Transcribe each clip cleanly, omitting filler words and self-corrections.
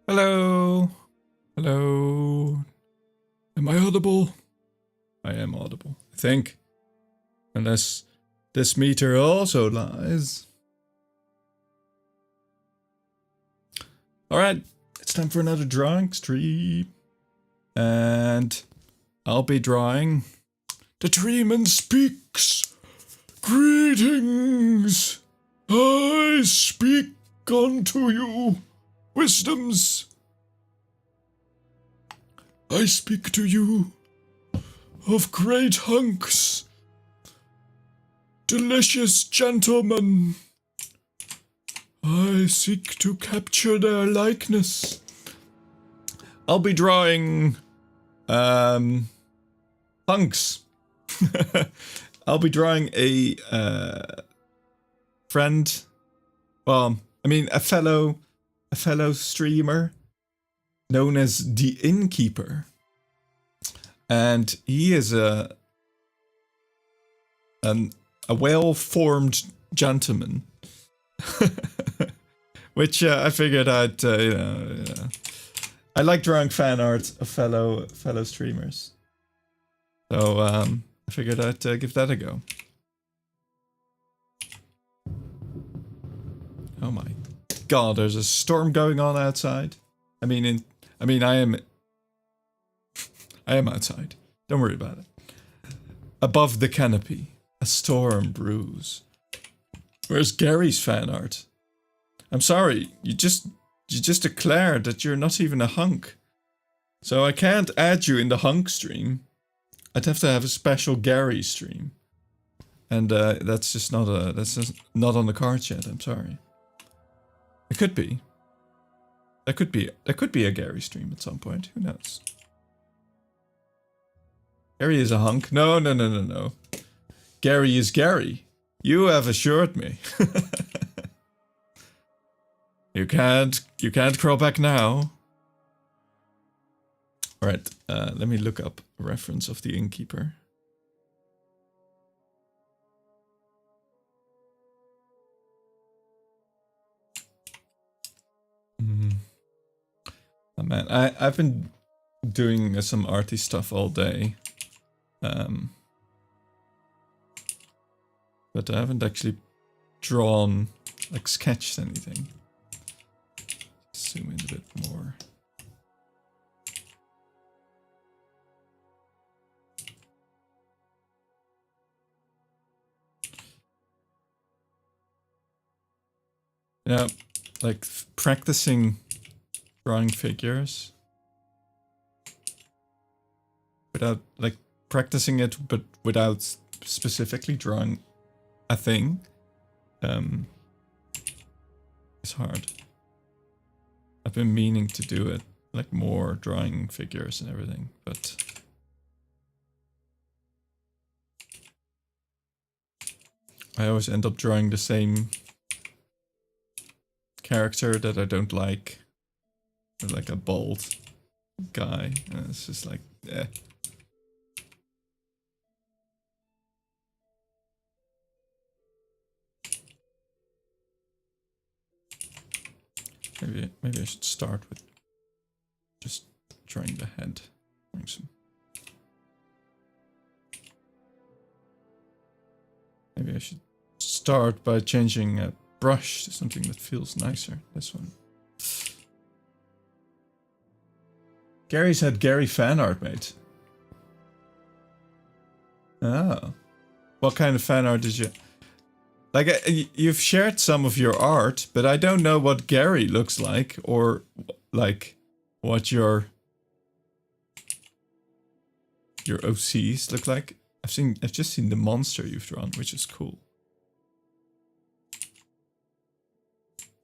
Hello. Hello. Am I audible? I am audible, I think. Unless this meter also lies. Alright, it's time for another drawing stream. And I'll be drawing The Treeman Speaks. Greetings. I speak unto you. Wisdoms. I speak to you of great hunks, delicious gentlemen. I seek to capture their likeness. I'll be drawing hunks. I'll be drawing a friend. Well, I mean a fellow streamer known as the Innkeeper. And he is a well-formed gentleman. Which I figured I'd, I like drawing fan art of fellow streamers. So I figured I'd give that a go. Oh my god, there's a storm going on outside. I am outside. Don't worry about it. Above the canopy, a storm brews. Where's Gary's fan art? I'm sorry, you just declared that you're not even a hunk. So I can't add you in the hunk stream. I'd have to have a special Gary stream. And that's just not on the cards yet, I'm sorry. It could be. There could be a Gary stream at some point, who knows? Gary is a hunk. No. Gary is Gary. You have assured me. You can't crawl back now. Alright, let me look up a reference of the Innkeeper. Oh man, I've been doing some arty stuff all day. But I haven't actually drawn, like sketched anything. Zoom in a bit more. Yeah, like practicing drawing figures without, like, practicing it, but without specifically drawing a thing, it's hard. I've been meaning to do it, like more drawing figures and everything, but I always end up drawing the same character that I don't like. Or like a bald guy. And it's just like, eh. Maybe I should start with just drawing the head. Maybe I should start by changing a brush to something that feels nicer. This one. Gary's had Gary fan art made. Oh. What kind of fan art did you... Like, you've shared some of your art, but I don't know what Gary looks like, or, like, what your OCs look like. I've just seen the monster you've drawn, which is cool.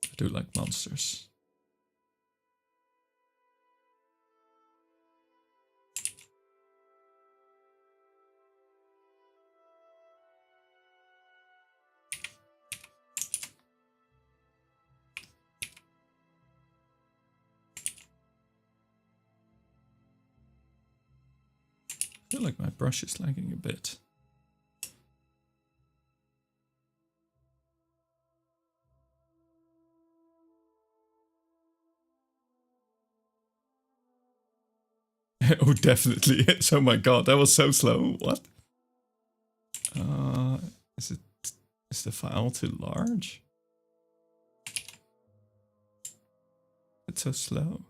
I do like monsters. I feel like my brush is lagging a bit. Oh, definitely is. Oh my god, that was so slow. What? Is it? Is the file too large? It's so slow.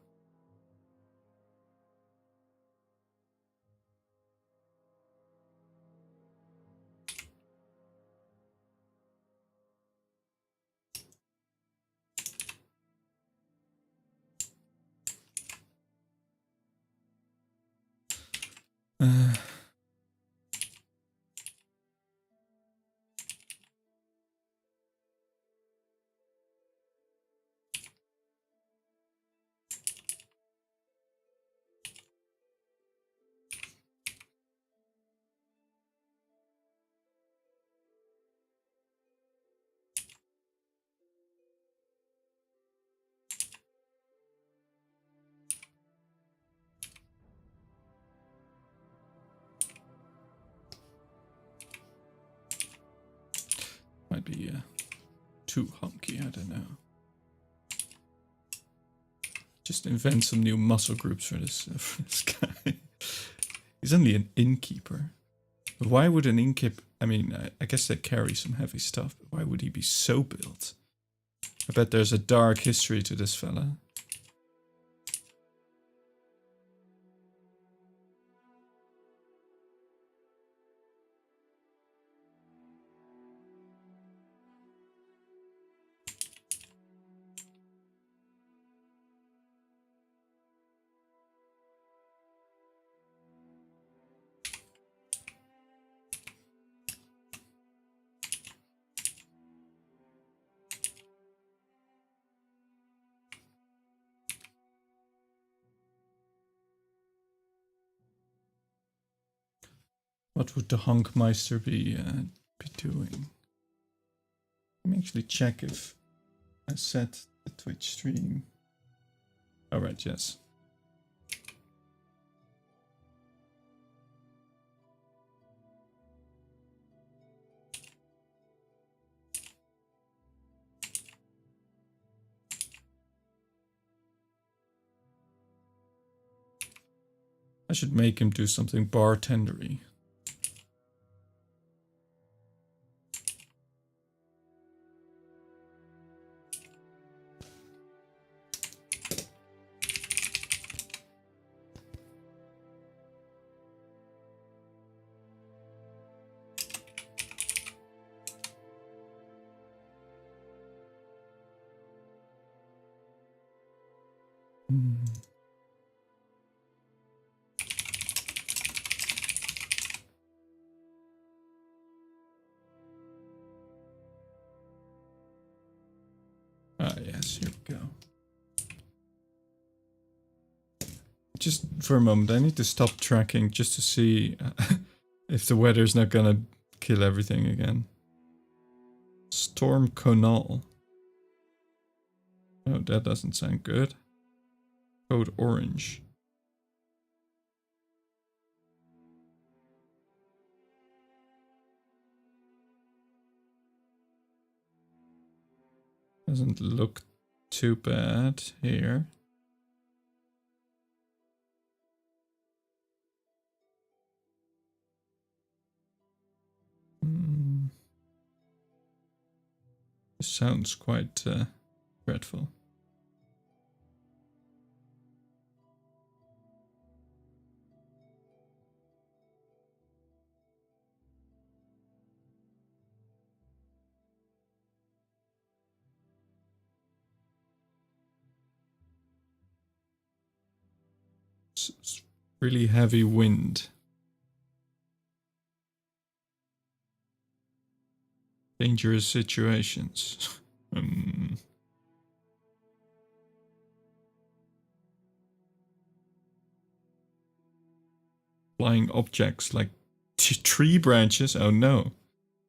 Might be too hunky, I don't know. Just invent some new muscle groups for this guy. He's only an innkeeper. But why would an innkeeper... I mean, I guess they carry some heavy stuff, but why would he be so built? I bet there's a dark history to this fella. What would the Hunkmeister be doing? Let me actually check if I set the Twitch stream. Alright, yes. I should make him do something bartendery. Ah, yes, here we go. Just for a moment, I need to stop tracking just to see if the weather's not gonna kill everything again. Storm Conal. Oh, that doesn't sound good. Code orange. Doesn't look too bad here. This sounds quite dreadful. It's really heavy wind. Dangerous situations. Flying objects like tree branches. Oh no,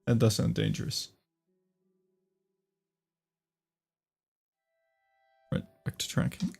that does sound dangerous. Right, back to tracking.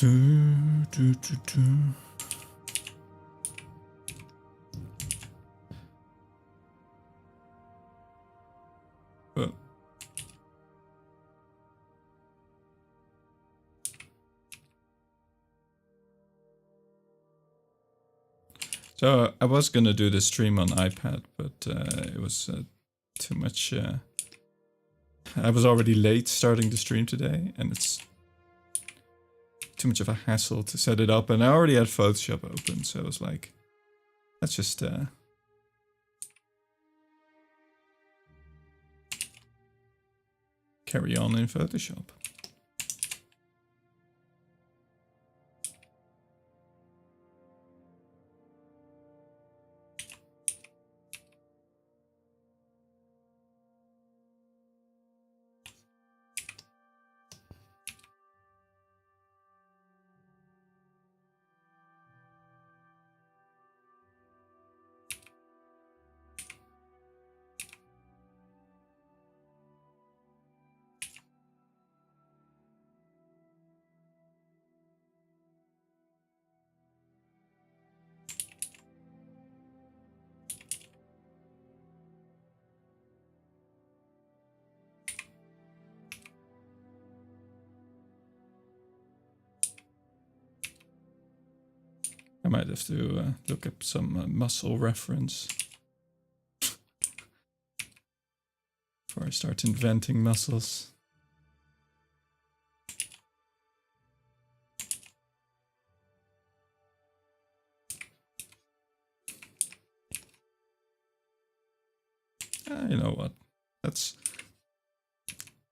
Oh. So I was gonna do the stream on iPad, but it was too much. I was already late starting the stream today, and it's too much of a hassle to set it up. And I already had Photoshop open, so I was like, let's just carry on in Photoshop. I might have to look up some muscle reference before I start inventing muscles. You know what? Let's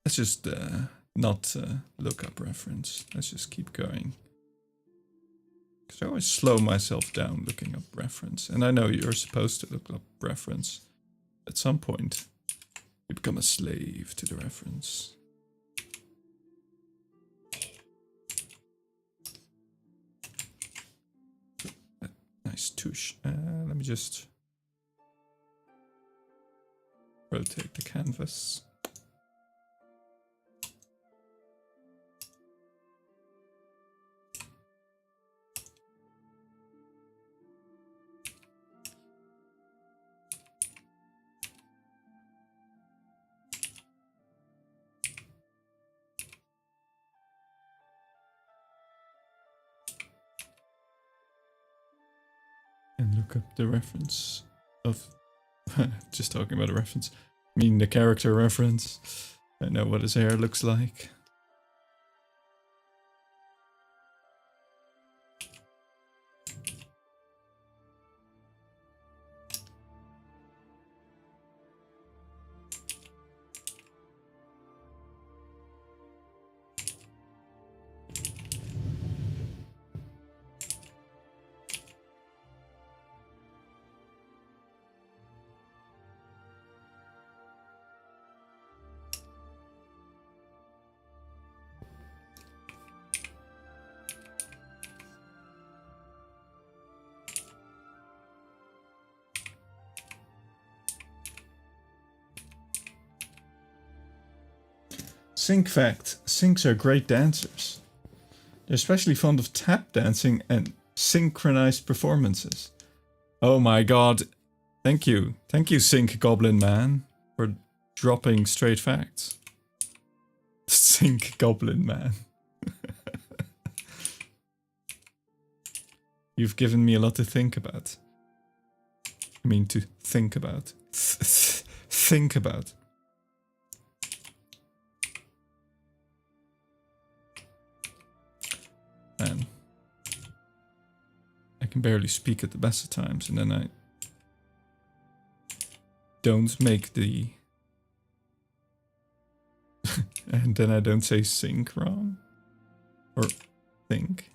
just not look up reference. Let's just keep going. Because I always slow myself down looking up reference. And I know you're supposed to look up reference. At some point, you become a slave to the reference. Nice touche. Let me just rotate the canvas. And look up the reference of... just talking about a reference. I mean the character reference. I know what his hair looks like. Sync fact. Syncs are great dancers. They're especially fond of tap dancing and synchronized performances. Oh my god. Thank you. Thank you, Sync Goblin Man, for dropping straight facts. Sync Goblin Man. You've given me a lot to think about. I mean, to think about. Think about. Man, I can barely speak at the best of times, and then I don't make the... and then I don't say sync wrong. Or think.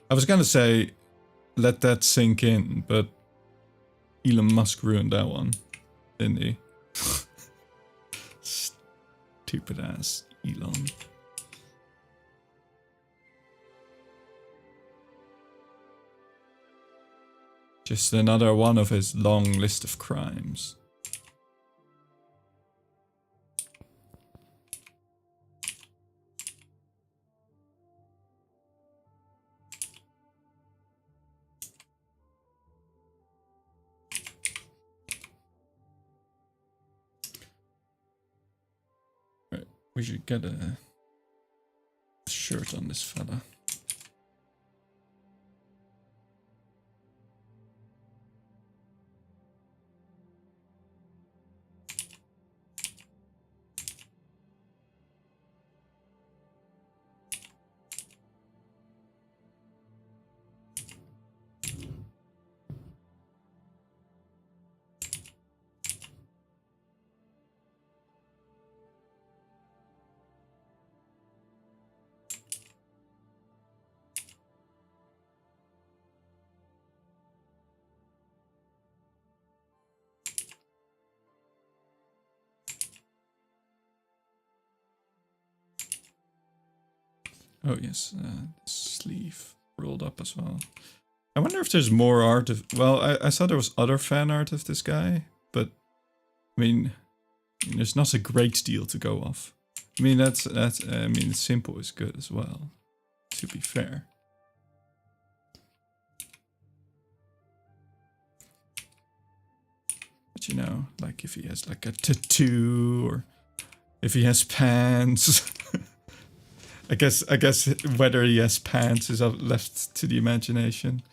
I was gonna say, let that sink in, but Elon Musk ruined that one, didn't he? Stupid ass Elon. Just another one of his long list of crimes. Right, we should get a shirt on this fella. Oh yes, sleeve rolled up as well. I wonder if there's more art of... Well, I saw there was other fan art of this guy, but... I mean, there's not a great deal to go off. I mean, I mean, simple is good as well, to be fair. But you know, like if he has like a tattoo, or if he has pants... I guess whether he has pants is left to the imagination.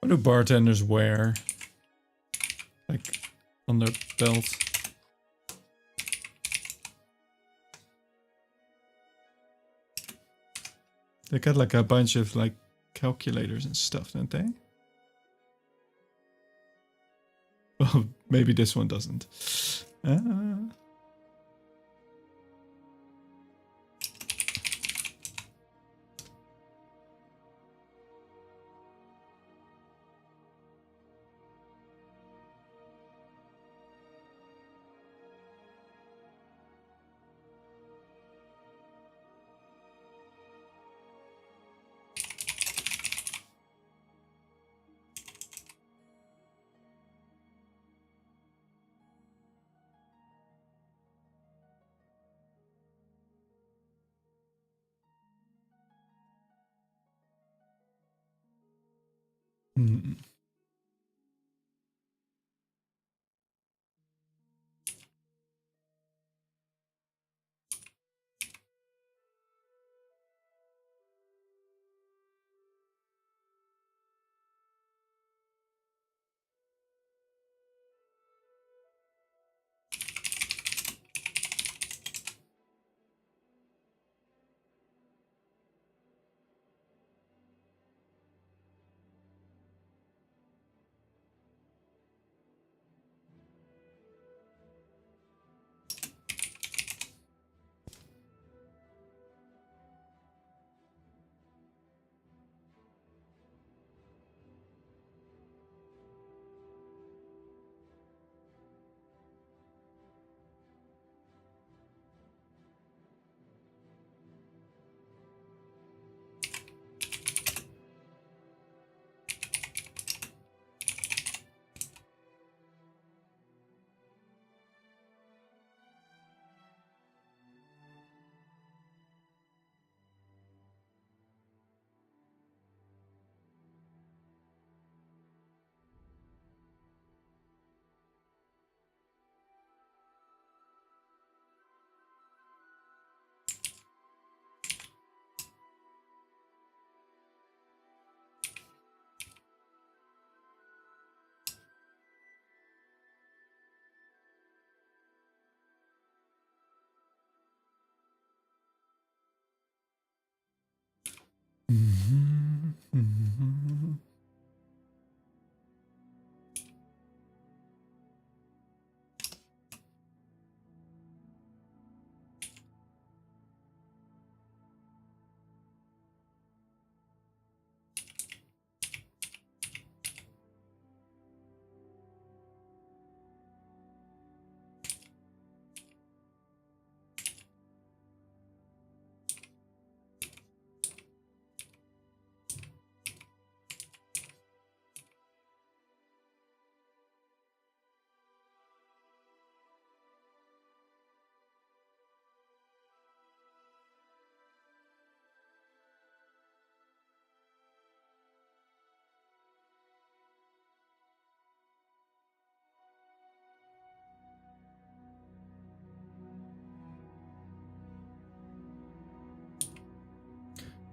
What do bartenders wear? Like, on their belt? They got like a bunch of like calculators and stuff, don't they? Well, maybe this one doesn't. Hmm.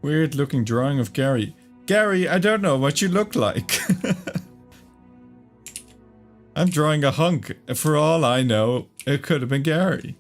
Weird looking drawing of Gary. Gary, I don't know what you look like. I'm drawing a hunk. For all I know, it could have been Gary.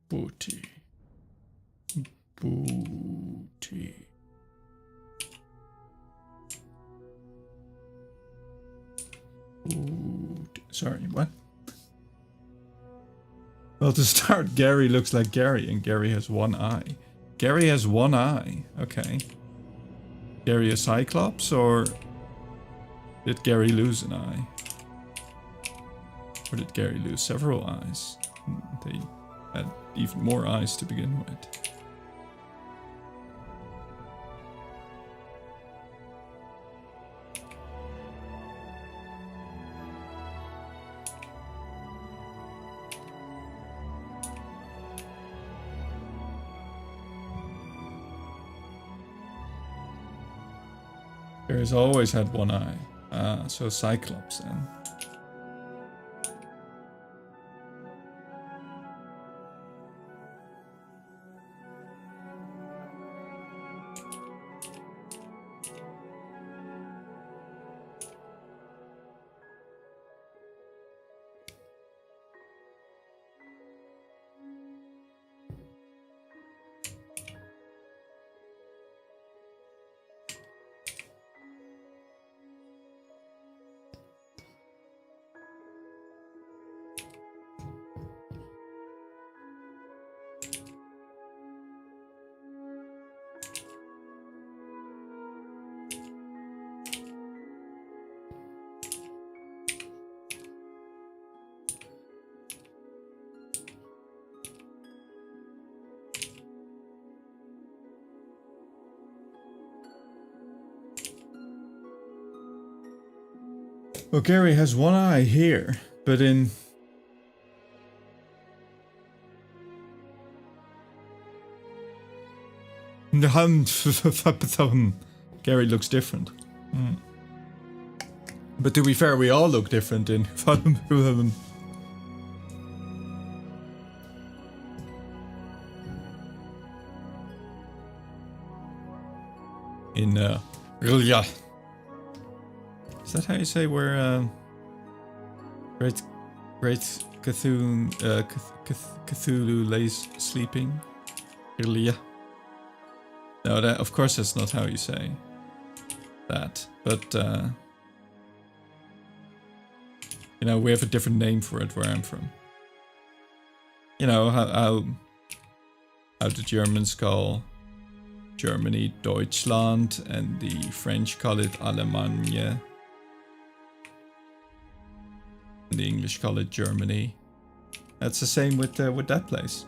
Booty. Booty. Booty. Sorry, what? Well, to start, Gary looks like Gary, and Gary has one eye. Gary has one eye. Okay. Gary a Cyclops, or did Gary lose an eye? Or did Gary lose several eyes? They had even more eyes to begin with. Gary's always had one eye. Ah, so Cyclops then. Well, Gary has one eye here, but in... Gary looks different. Mm. But to be fair, we all look different in... Yeah. Is that how you say where Great Cthulhu lays sleeping? Irlia. No, that of course that's not how you say that. But you know, we have a different name for it where I'm from. You know how the Germans call Germany Deutschland and the French call it Allemagne. And the English call it Germany. That's the same with that place.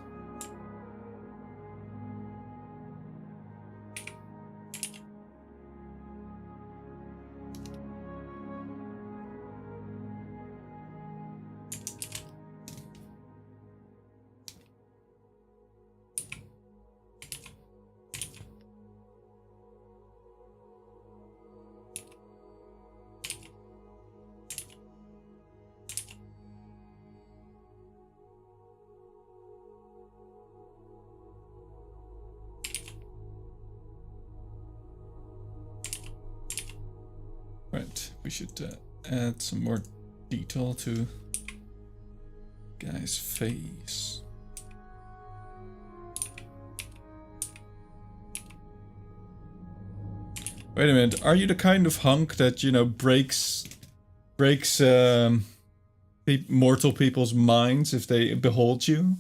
should add some more detail to guy's face. Wait a minute, are you the kind of hunk that, you know, breaks mortal people's minds if they behold you?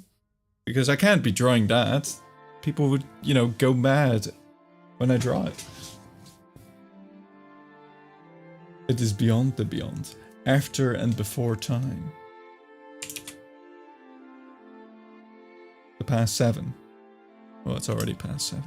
Because I can't be drawing that. People would, you know, go mad when I draw it. It is beyond the beyond. After and before time. The past 7. Well, it's already past 7.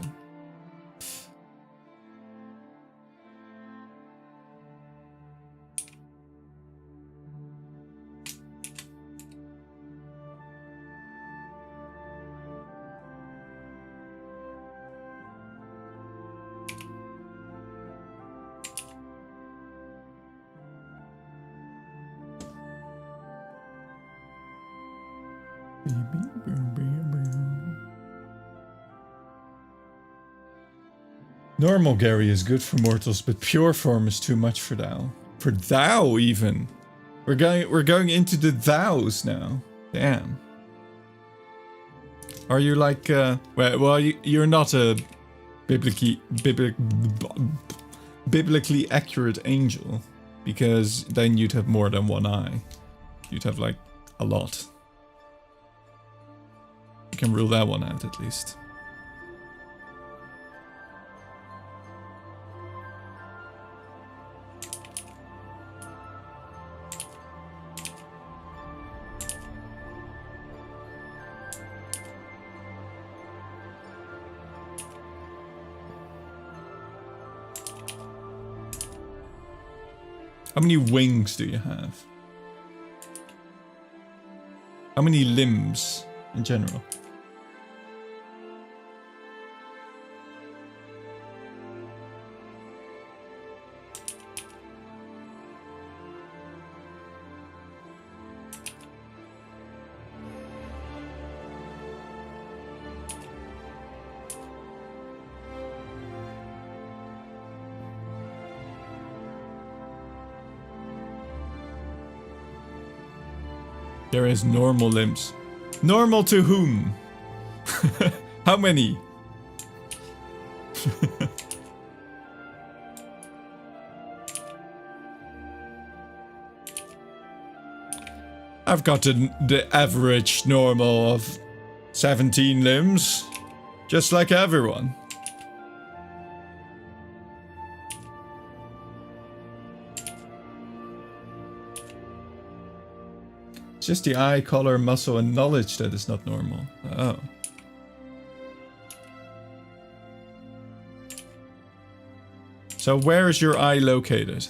Normal Gary is good for mortals, but pure form is too much for thou. For thou, even. We're going into the thous now. Damn. Are you like well you're not a biblically accurate angel, because then you'd have more than one eye. You'd have like a lot. You can rule that one out at least. How many wings do you have? How many limbs in general? There is normal limbs. Normal to whom? How many? I've got the average normal of 17 limbs. Just like everyone. It's just the eye, color, muscle, and knowledge that is not normal. Oh. So where is your eye located?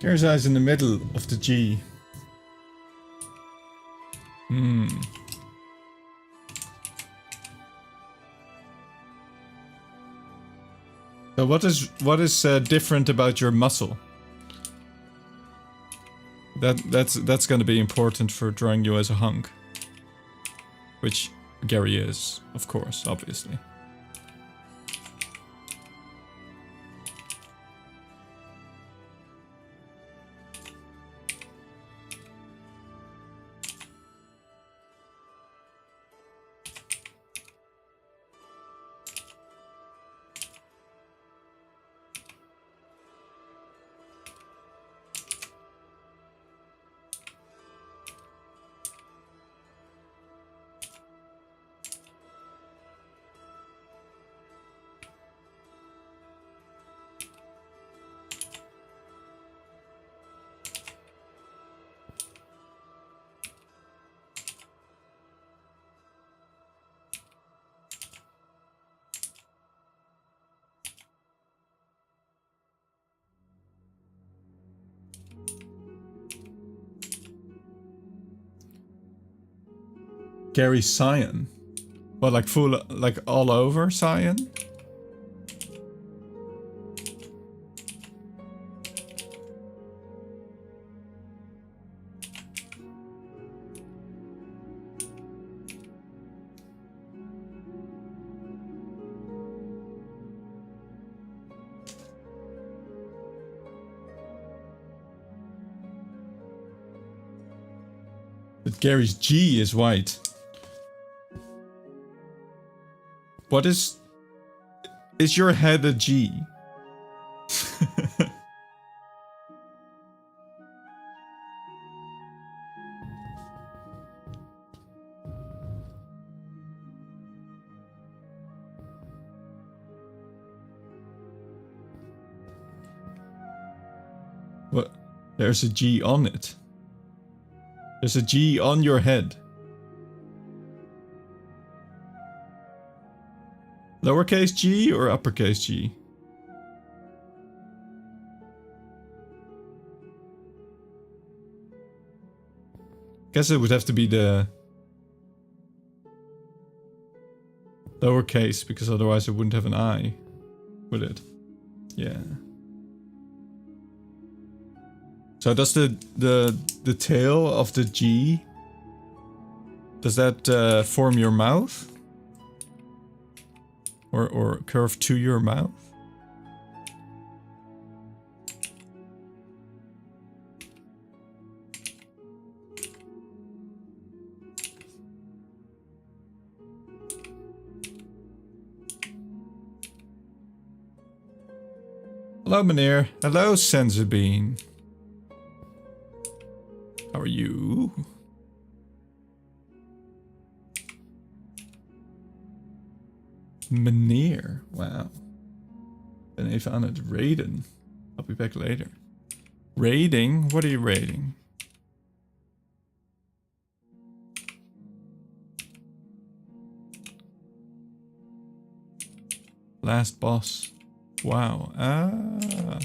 Gary's eyes in the middle of the G. So what is different about your muscle? That's going to be important for drawing you as a hunk, which Gary is, of course, obviously. Gary cyan. What, like full, like all over cyan? But Gary's G is white. What is your head a G? What? There's a G on it. There's a G on your head. Lowercase g or uppercase G? Guess it would have to be the lowercase, because otherwise it wouldn't have an I, would it? Yeah. So does the tail of the G, does that form your mouth? Or curve to your mouth? Hello, meneer. Hello, Sensibine. How are you? Meneer. Wow. Ben even aan het raiden. I'll be back later. Raiding? What are you raiding? Last boss. Wow. Ah.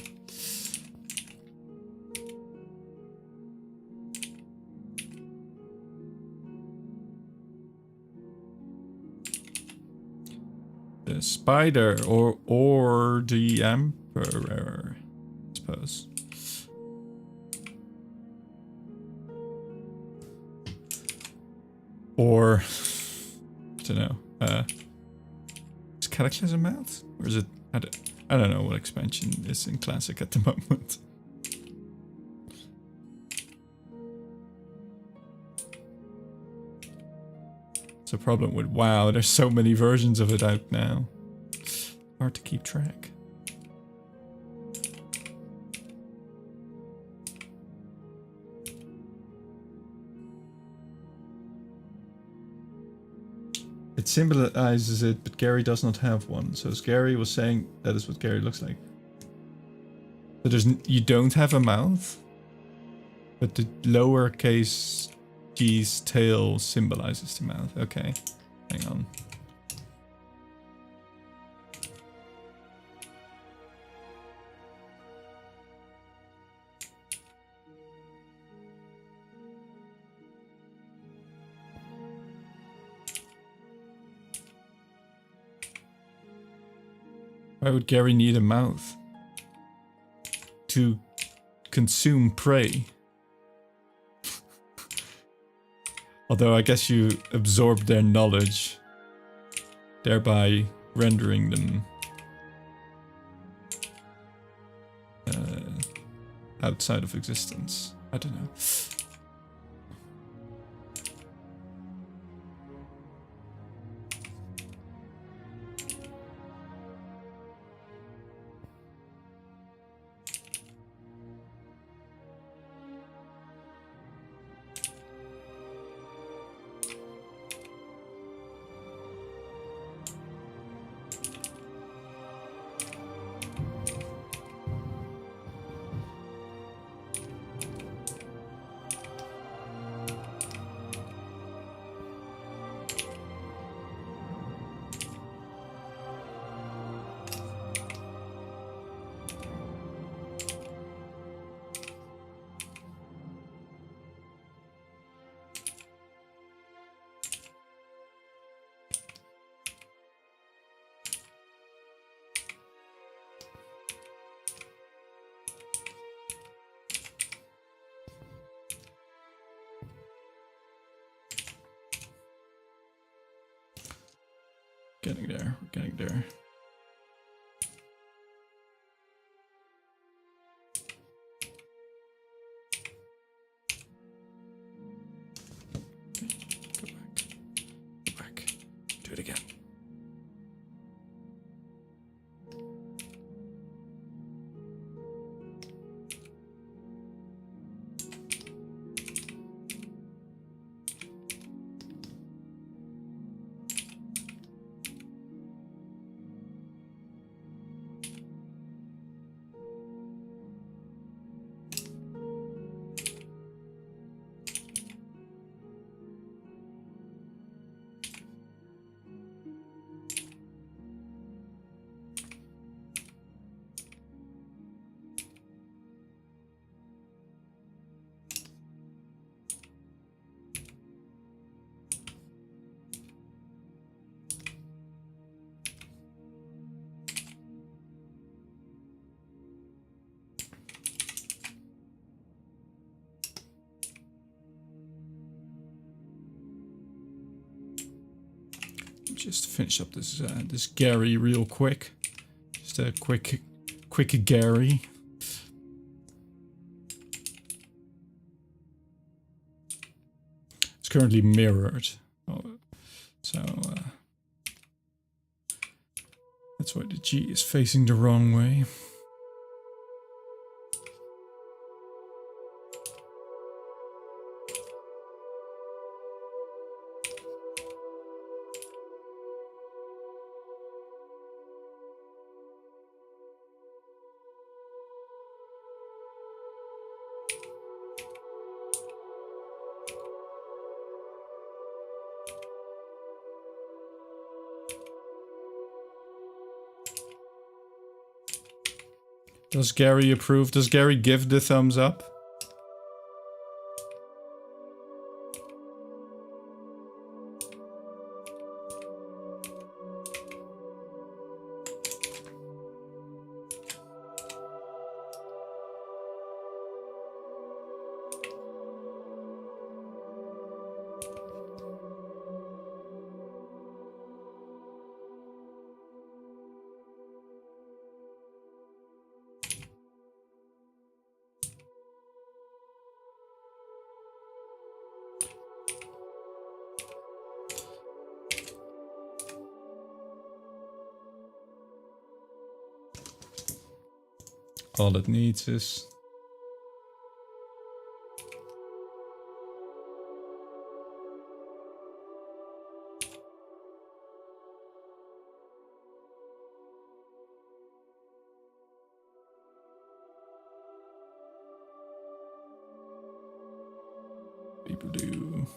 The spider or the emperor, I suppose. Or I don't know. Is Cataclysm out? Or is it? I don't know what expansion is in Classic at the moment. It's a problem with WoW. There's so many versions of it out now. Hard to keep track. It symbolizes it, but Gary does not have one. So as Gary was saying, that is what Gary looks like. So you don't have a mouth, but the lowercase G's tail symbolizes the mouth. Okay, hang on. Why would Gary need a mouth? To consume prey. Although I guess you absorb their knowledge, thereby rendering them outside of existence. I don't know. Getting there. We're getting there. Okay, go back. Go back. Do it again. Just finish up this this Gary real quick. Just a quick Gary. It's currently mirrored, so that's why the G is facing the wrong way. Does Gary approve? Does Gary give the thumbs up? All it needs is people do.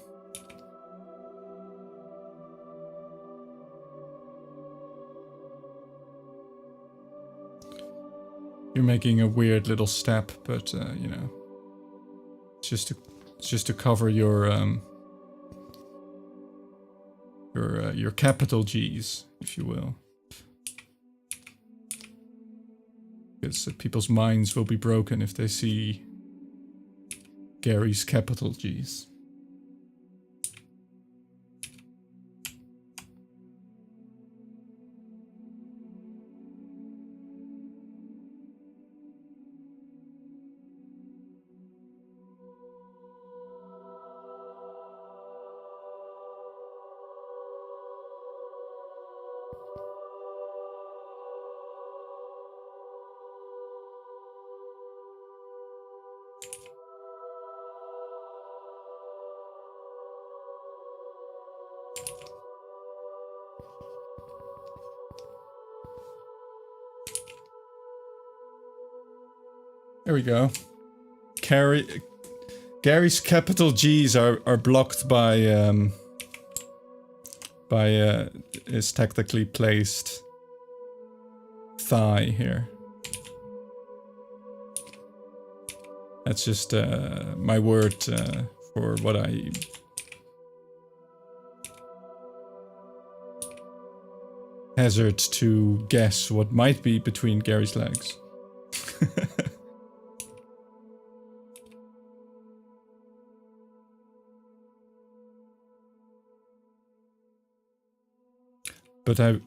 You're making a weird little step, but you know, it's just to cover your capital G's, if you will, because people's minds will be broken if they see Gary's capital G's. There we go. Gary's capital G's are blocked by his tactically placed thigh here. That's just my word for what I hazard to guess what might be between Gary's legs. but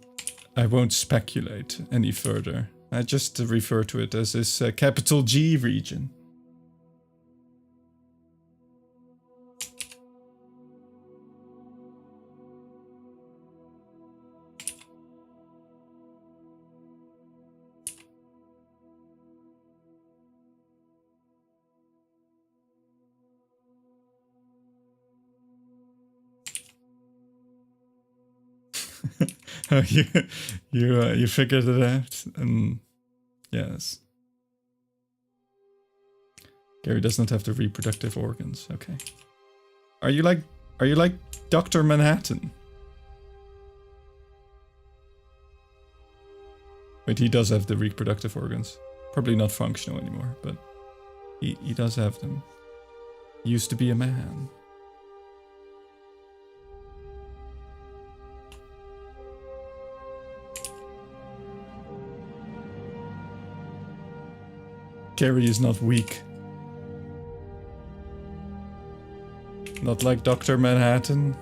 I won't speculate any further. I just refer to it as this capital G region. Oh, you figured it out, and yes, Gary does not have the reproductive organs. Okay, are you like Dr. Manhattan? Wait, he does have the reproductive organs. Probably not functional anymore, but he does have them. He used to be a man. Gary is not weak. Not like Dr. Manhattan.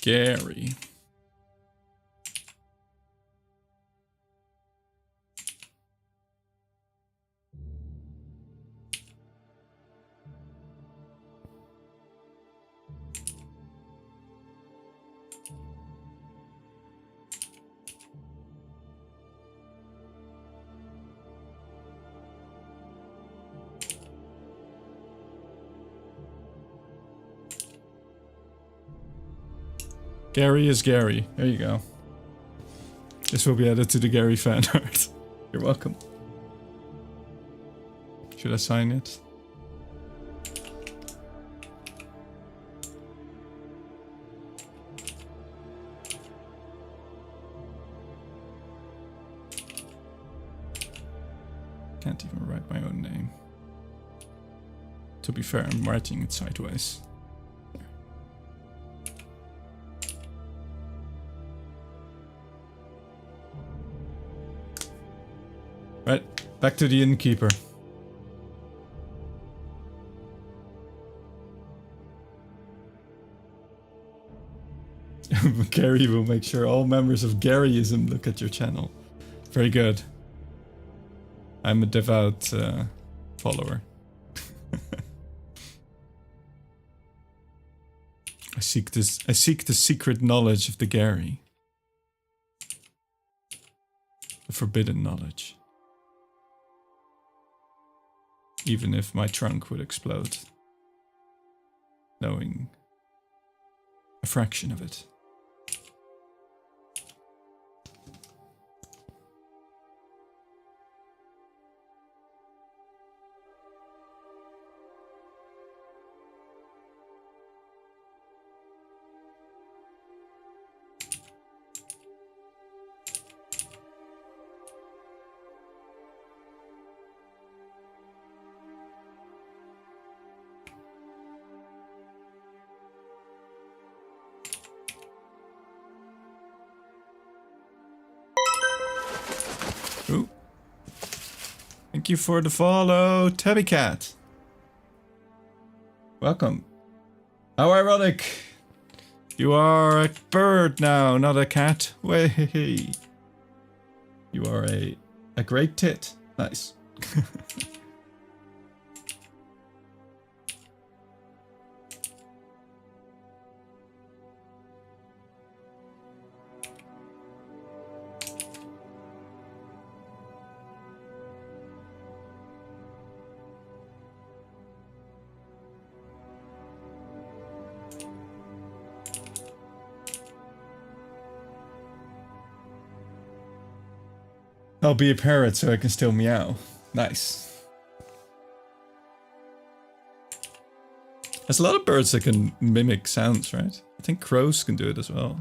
Gary. Gary is Gary. There you go. This will be added to the Gary fan art. You're welcome. Should I sign it? Can't even write my own name. To be fair, I'm writing it sideways. Right, back to the innkeeper. Gary will make sure all members of Garyism look at your channel. Very good. I'm a devout follower. I seek the secret knowledge of the Gary. The forbidden knowledge. Even if my trunk would explode. Knowing a fraction of it. Ooh. Thank you for the follow, Tabby Cat. Welcome. How ironic. You are a bird now, not a cat. Way. You are a great tit. Nice. I'll be a parrot so I can still meow. Nice. There's a lot of birds that can mimic sounds, right? I think crows can do it as well.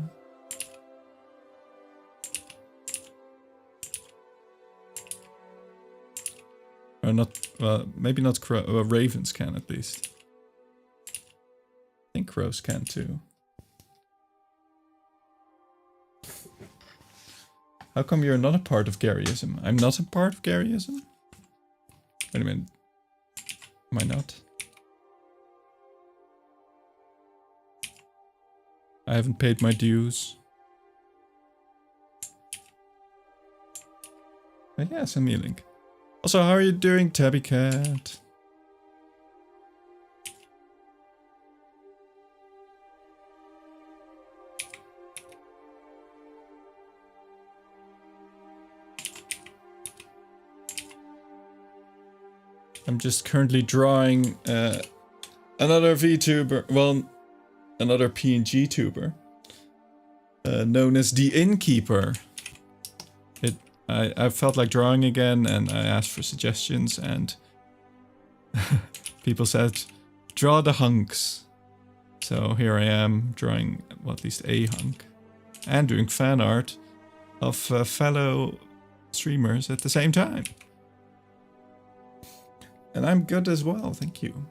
Or not, well, maybe not crow, ravens can at least. I think crows can too. How come you're not a part of Garyism? I'm not a part of Garyism? Wait a minute. Am I not? I haven't paid my dues. But yeah, send me a link. Also, how are you doing, Tabby Cat? I'm just currently drawing another VTuber, well, another PNG tuber, known as the Innkeeper. I felt like drawing again, and I asked for suggestions, and people said, draw the hunks. So here I am drawing, well, at least a hunk, and doing fan art of fellow streamers at the same time. And I'm good as well, thank you.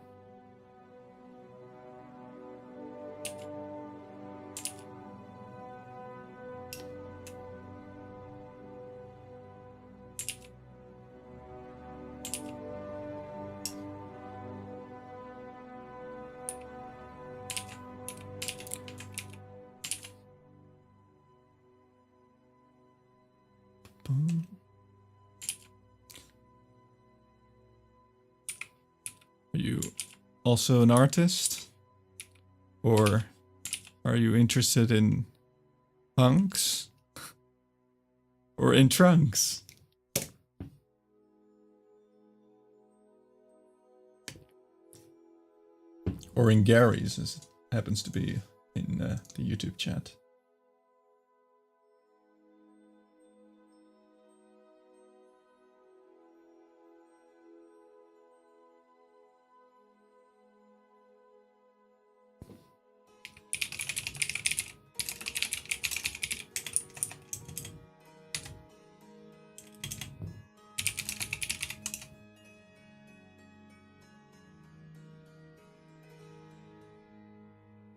Are you also an artist? Or are you interested in hunks? Or in trunks? Or in Gary's, as it happens to be in the YouTube chat.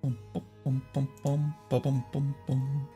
Bum, bum, bum, bum, bum, bum, bum.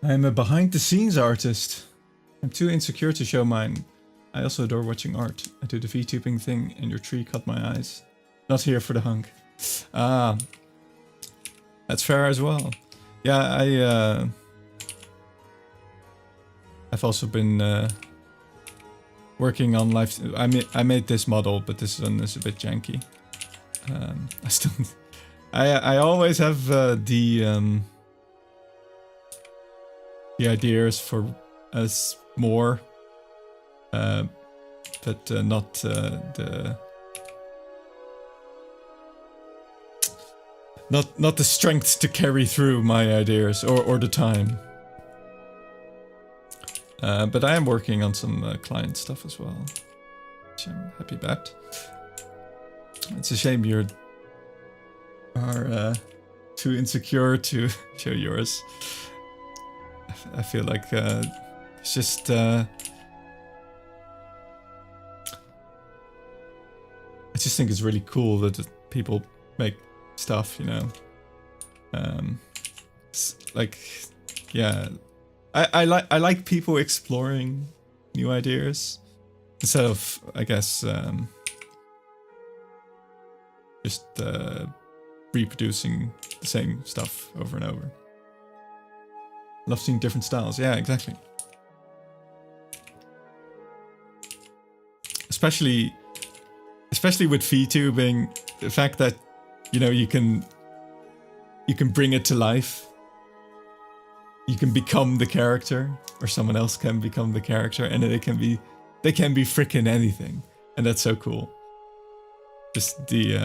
I'm a behind-the-scenes artist. I'm too insecure to show mine. I also adore watching art. I do the VTubing thing, and your tree caught my eyes. Not here for the hunk. Ah, that's fair as well. Yeah, I've also been working on live. I made this model, but this one is a bit janky. I still, I always have the ideas for us more, but not not the strength to carry through my ideas or the time. But I am working on some client stuff as well, which I'm happy about. It's a shame you are too insecure to show yours. I feel like it's just I just think it's really cool that people make stuff, you know. Like, yeah, I like people exploring new ideas, instead of, I guess, just reproducing the same stuff over and over. Love seeing different styles. Yeah, exactly. Especially with VTubing, the fact that, you know, you can bring it to life. You can become the character, or someone else can become the character, and they can be freaking anything, and that's so cool. Just the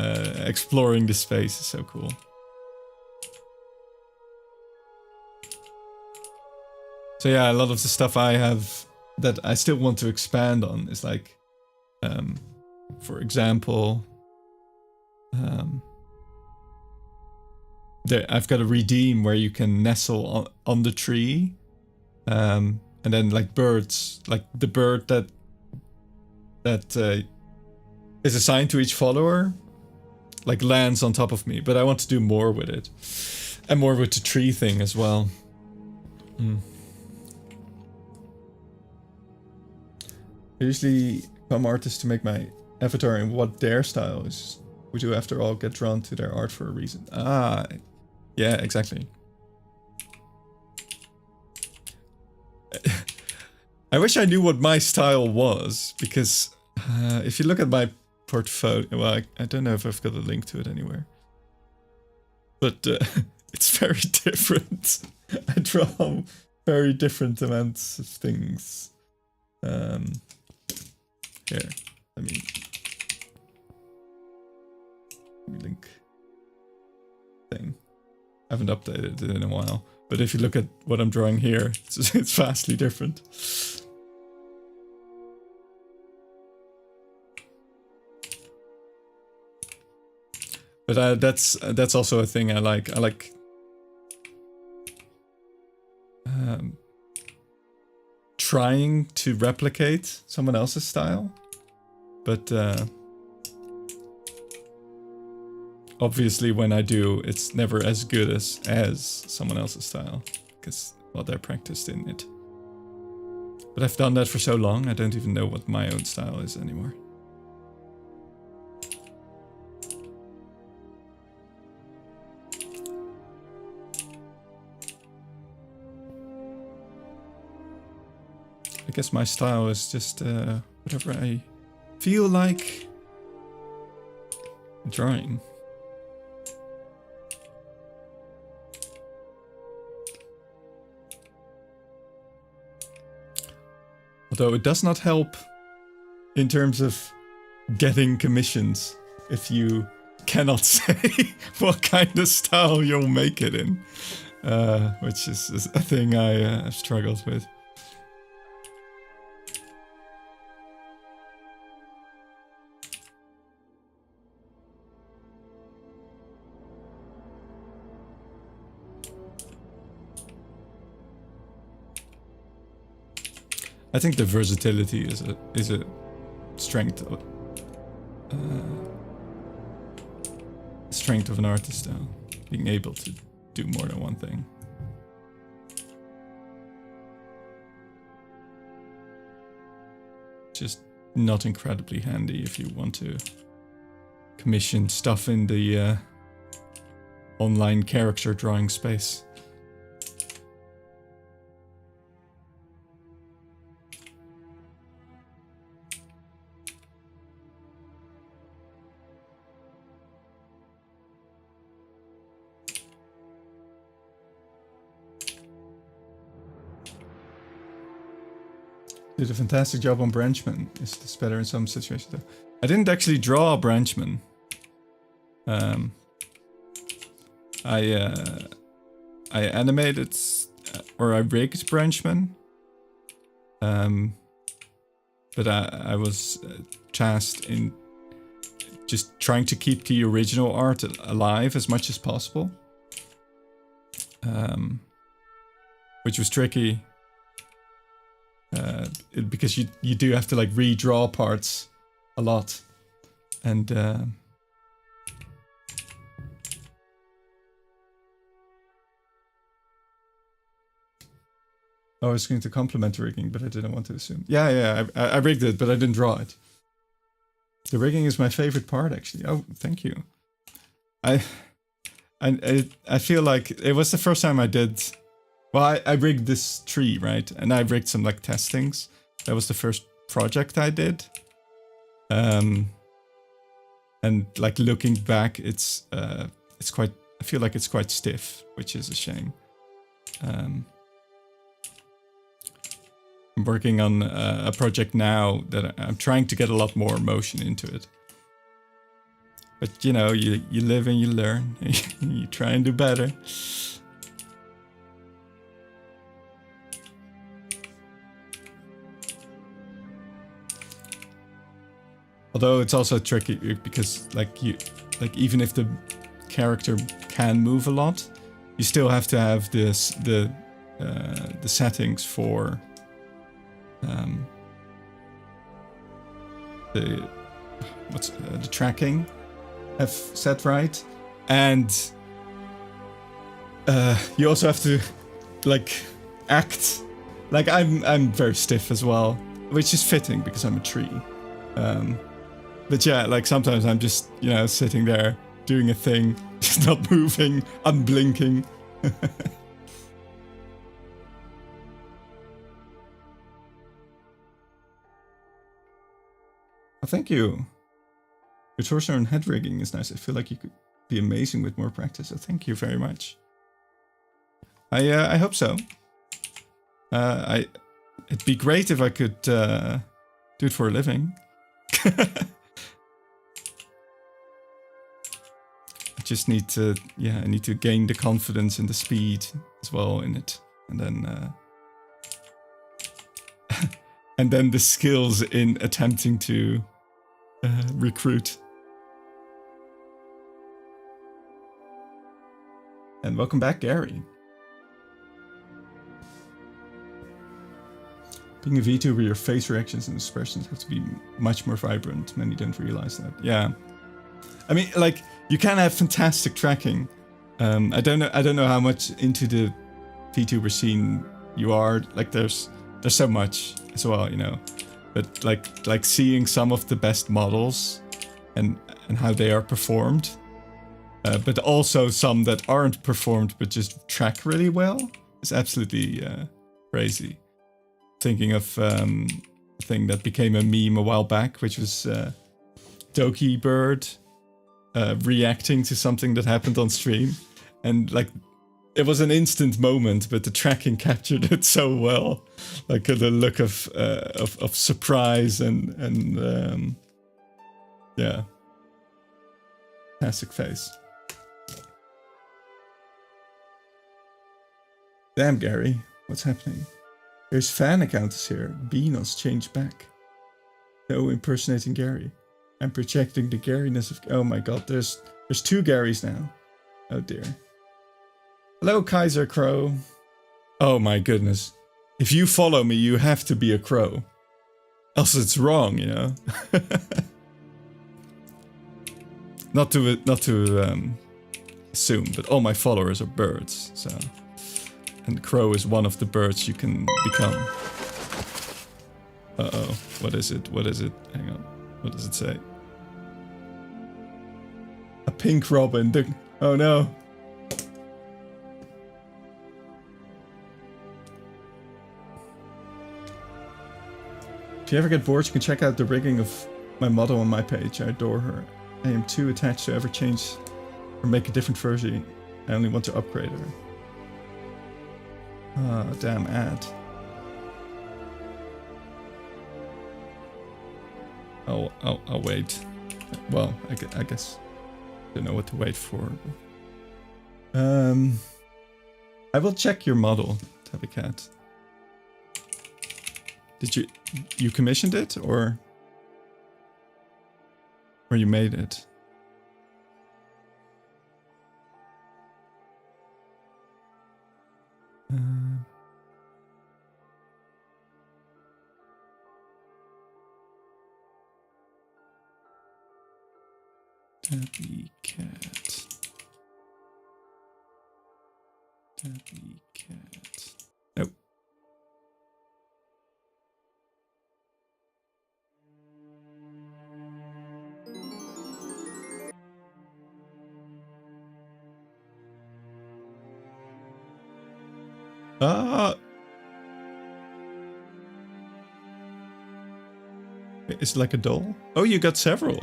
exploring the space is so cool. So yeah, a lot of the stuff I have that I still want to expand on is like, for example, I've got a redeem where you can nestle on the tree, and then like birds, like the bird that is assigned to each follower, like lands on top of me. But I want to do more with it, and more with the tree thing as well. I usually come artists to make my avatar and what their style is. We do, after all, get drawn to their art for a reason. Ah, yeah, exactly. I wish I knew what my style was, because if you look at my portfolio, well, I don't know if I've got a link to it anywhere, but it's very different. I draw very different amounts of things. Here, let me link thing. I haven't updated it in a while, but if you look at what I'm drawing here, it's vastly different. But that's also a thing I like. I like trying to replicate someone else's style, but obviously when I do, it's never as good as someone else's style, because, well, they're practiced in it. But I've done that for so long, I don't even know what my own style is anymore. I guess my style is just whatever I feel like drawing. Although it does not help in terms of getting commissions if you cannot say what kind of style you'll make it in, which is a thing I've struggled with. I think the versatility is a strength of an artist, though, being able to do more than one thing. Just not incredibly handy if you want to commission stuff in the online character drawing space. Did a fantastic job on Branchman. Is this better in some situations though? I didn't actually draw Branchman. I animated or I rigged Branchman. But I was tasked in just trying to keep the original art alive as much as possible. Which was tricky. Because you do have to like redraw parts a lot, and Oh, I was going to compliment the rigging, but I didn't want to assume. Yeah, I rigged it, but I didn't draw it. The rigging is my favorite part, actually. Oh, thank you. I feel like it was the first time I did. Well, I rigged this tree, right? And I rigged some like testings. That was the first project I did. And like looking back, it's quite. I feel like it's quite stiff, which is a shame. I'm working on a project now that I'm trying to get a lot more motion into it. But you know, you live and you learn. You try and do better. Although it's also tricky because like even if the character can move a lot, you still have to have the settings for the tracking have set right, and you also have to like act like I'm very stiff as well, which is fitting because I'm a tree. But yeah, like sometimes I'm just, you know, sitting there doing a thing, just not moving, unblinking. Oh, thank you. Your torso and head rigging is nice. I feel like you could be amazing with more practice. So thank you very much. I hope so. It'd be great if I could do it for a living. I just need to, yeah, I need to gain the confidence and the speed as well in it, and then and then the skills in attempting to recruit. And welcome back, Gary. Being a VTuber, your face reactions and expressions have to be much more vibrant. Many don't realize that. Yeah, I mean, like, you can have fantastic tracking. I don't know how much into the VTuber scene you are. Like, there's so much as well, you know. But like seeing some of the best models and how they are performed, but also some that aren't performed but just track really well is absolutely crazy. Thinking of a thing that became a meme a while back, which was Doki Bird reacting to something that happened on stream, and like it was an instant moment, but the tracking captured it so well, like the look of surprise and yeah, classic face. Damn, Gary, what's happening? There's fan accounts here. Beanos changed back. No impersonating Gary. I'm projecting the Garyness of... Oh my god, there's 2 Garys now. Oh dear. Hello, Kaiser Crow. Oh my goodness. If you follow me, you have to be a crow. Else it's wrong, you know? Not to assume, but all my followers are birds, so... And crow is one of the birds you can become. Uh-oh. What is it? What is it? Hang on. What does it say? A pink robin. Oh no. If you ever get bored, you can check out the rigging of my model on my page. I adore her. I am too attached to ever change or make a different version. I only want to upgrade her. Ah, oh, damn ad. I'll wait. Well, I guess I don't know what to wait for. I will check your model, Tabby Cat. Did you commissioned it or you made it? Tabby Cat. Tabby Cat. Nope. Ah. It's like a doll. Oh, you got several.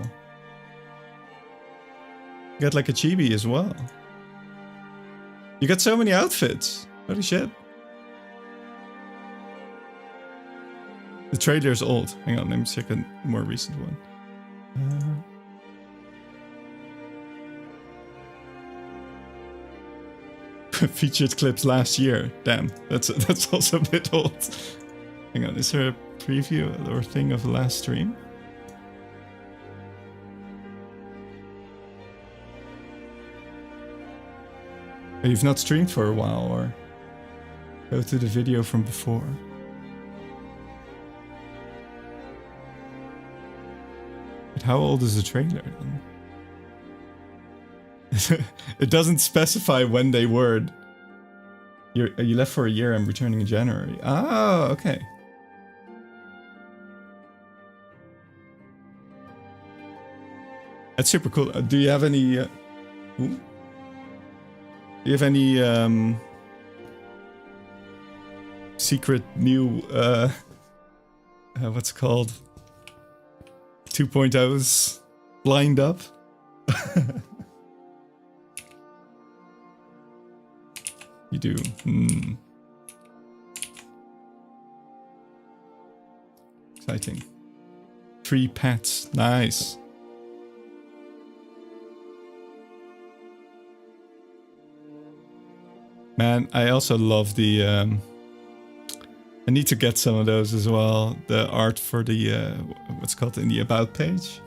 You got like a chibi as well. You got so many outfits. Holy shit. The trailer's old. Hang on, let me check a more recent one. Featured clips last year. Damn, that's also a bit old. Hang on, is there a preview or thing of the last stream? Oh, you've not streamed for a while, or go to the video from before. But how old is the trailer then? It doesn't specify when they were. You left for a year and returning in January. Oh, okay. That's super cool. Do you have any? Do you have any secret new what's it called? 2.0s lined up? You do. Exciting. 3 pets. Nice. Man, I also love the... I need to get some of those as well. The art for the... what's called in the About page.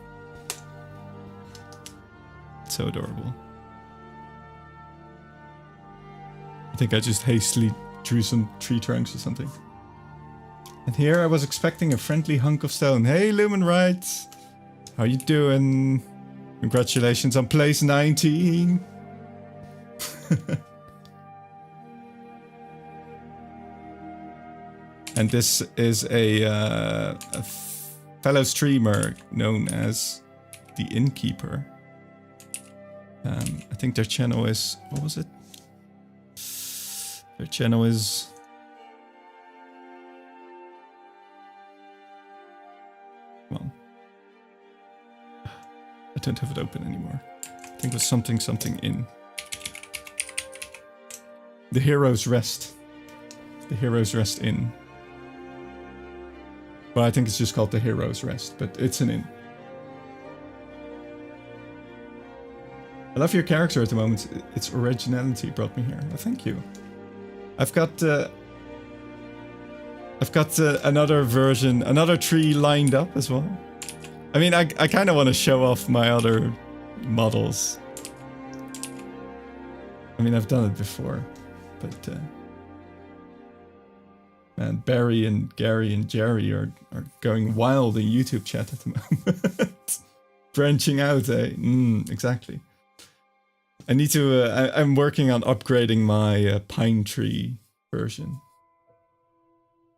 It's so adorable. I think I just hastily drew some tree trunks or something. And here I was expecting a friendly hunk of stone. Hey, Lumen Right! How you doing? Congratulations on place 19! And this is a fellow streamer known as the Innkeeper. I think their channel is... what was it? Their channel is... come on. I don't have it open anymore. I think it was something in. The Heroes Rest. The Heroes Rest Inn. Well, I think it's just called the Heroes Rest, but it's an inn. I love your character at the moment. Its originality brought me here. Well, thank you. I've got another version, another tree lined up as well. I mean, I kind of want to show off my other models. I mean, I've done it before, but man, Barry and Gary and Jerry are going wild in YouTube chat at the moment. Branching out, eh? Exactly. I need to. I'm working on upgrading my pine tree version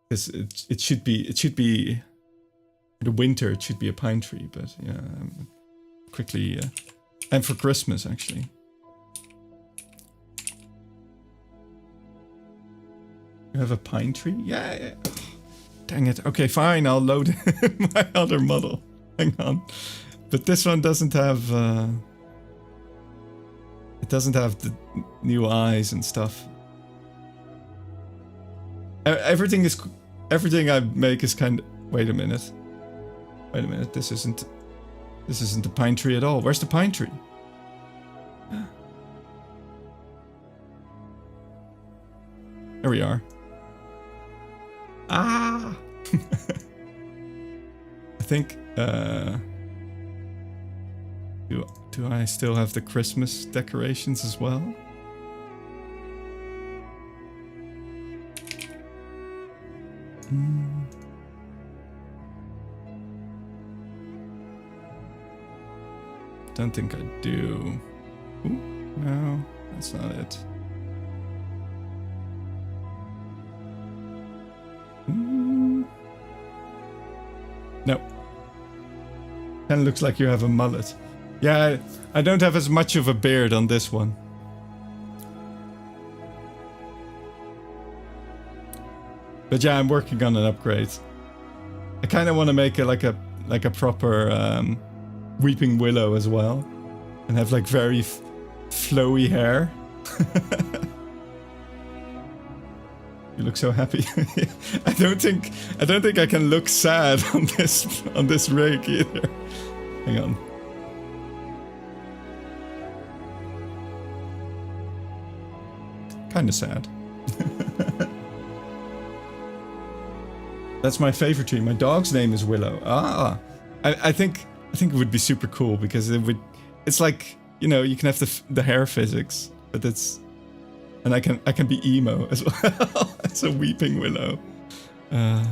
because it should be for the winter. It should be a pine tree, but yeah, quickly and for Christmas actually. You have a pine tree? Yeah. Dang it. Okay, fine. I'll load my other model. Hang on, but this one doesn't have. It doesn't have the new eyes and stuff. Everything I make is kind of... Wait a minute. This isn't the pine tree at all. Where's the pine tree? There we are. Ah! I think, Do I still have the Christmas decorations as well? Don't think I do. Ooh, no, that's not it. No. Kinda looks like you have a mullet. Yeah, I don't have as much of a beard on this one. But yeah, I'm working on an upgrade. I kind of want to make it like a proper weeping willow as well, and have like very flowy hair. You look so happy. I don't think I can look sad on this rig either. Hang on. Kind of sad. That's my favorite tree. My dog's name is Willow. Ah, I think it would be super cool because it's like, you know, you can have the hair physics, but it's, and I can be emo as well. It's a weeping willow. Yeah,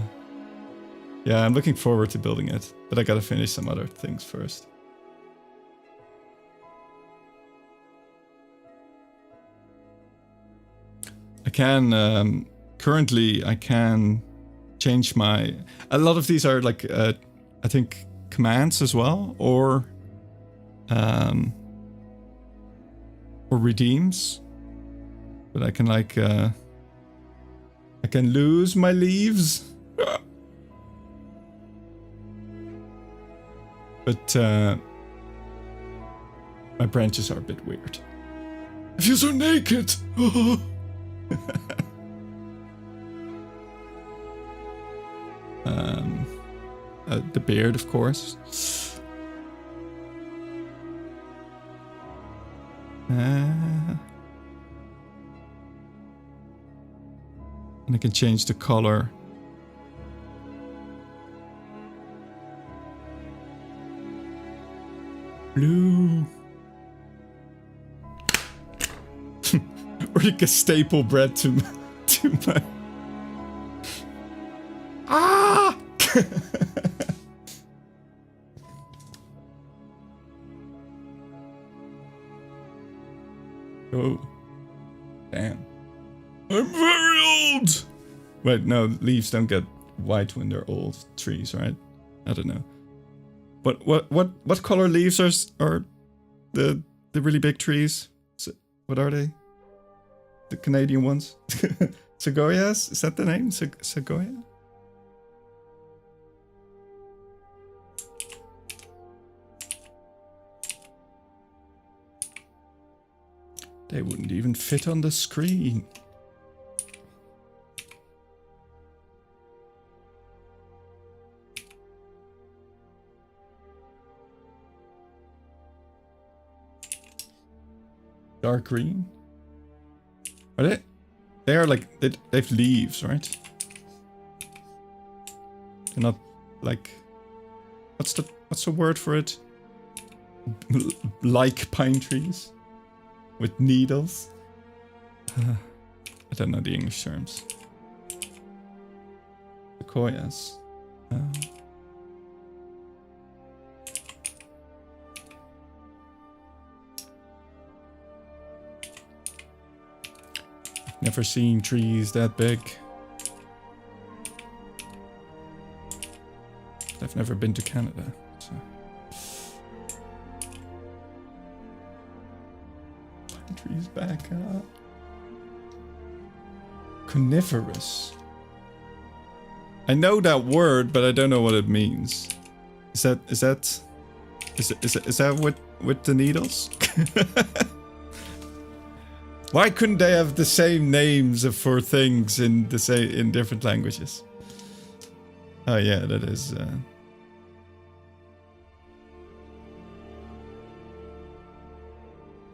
I'm looking forward to building it, but I gotta finish some other things first. I can currently change my. A lot of these are like I think commands as well, or redeems. But I can like I can lose my leaves. But my branches are a bit weird. I feel so naked. The beard, of course. And I can change the color. Blue. Or you can staple bread to my. Ah! Oh. Damn. I'm very old! Wait, no, leaves don't get white when they're old trees, right? I don't know. What color leaves are the really big trees? What are they? The Canadian ones? Sequoias? Is that the name? Sequoia? They wouldn't even fit on the screen. Dark green? Are they? They are like, they have leaves, right? They're not like, what's the word for it? Like pine trees with needles. I don't know the English terms. Sequoias. Never seen trees that big. I've never been to Canada, so. Pine trees back up. Coniferous. I know that word, but I don't know what it means. Is that with the needles? Why couldn't they have the same names for things in different languages? Oh yeah, that is.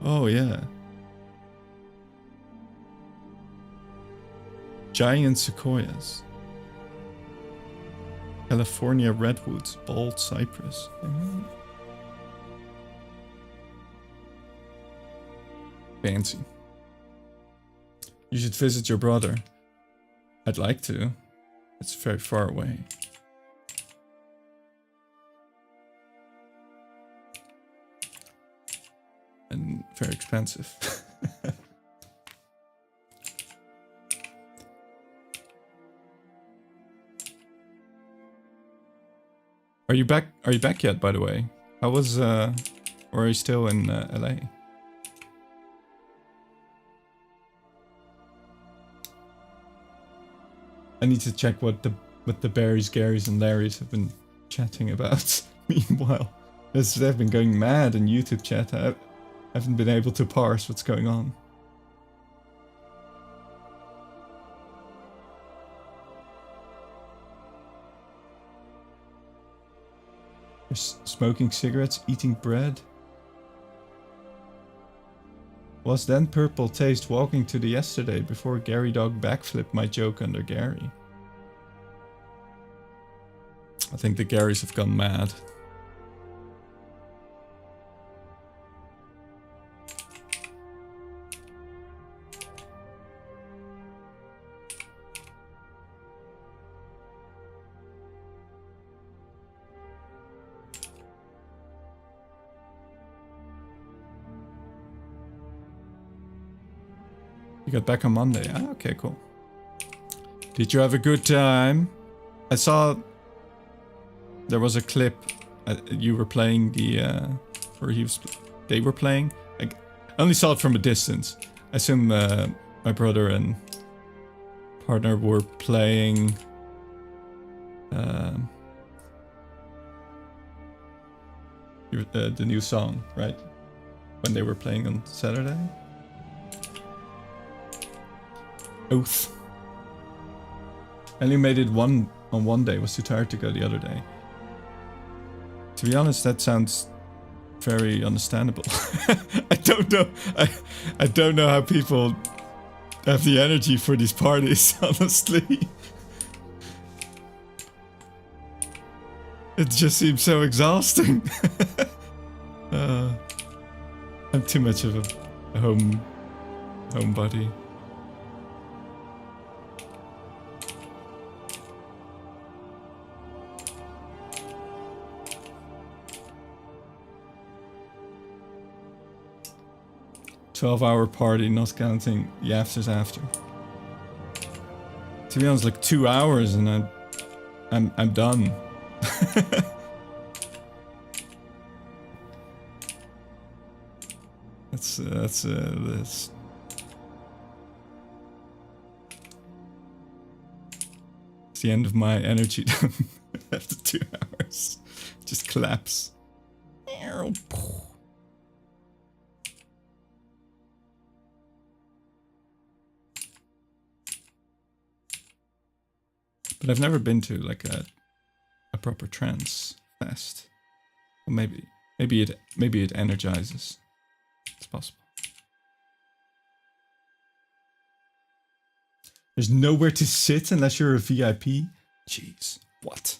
Oh yeah. Giant sequoias. California redwoods, bald cypress. Fancy. You should visit your brother. I'd like to. It's very far away. And very expensive. Are you back? Are you back yet, by the way? How was or are you still in LA? I need to check what the Barrys, Garys, and Larrys have been chatting about. Meanwhile, they've been going mad in YouTube chat. I haven't been able to parse what's going on. They're smoking cigarettes, eating bread. Was then Purple Taste walking to the yesterday before Gary Dog backflipped my joke under Gary? I think the Garys have gone mad. You got back on Monday. Ah, okay, cool. Did you have a good time? I saw there was a clip. You were playing the, or they were playing. I only saw it from a distance. I assume my brother and partner were playing. The new song, right? When they were playing on Saturday. Oath. I only made it on one day, was too tired to go the other day. To be honest, that sounds very understandable. I don't know. I don't know how people have the energy for these parties, honestly. It just seems so exhausting. I'm too much of a homebody. "12-hour party, not counting the afters after." To be honest, like 2 hours and I'm done. That's it's the end of my energy after 2 hours. Just collapse. But I've never been to like a proper trance fest. Well, maybe it energizes. It's possible. There's nowhere to sit unless you're a VIP. Jeez, what?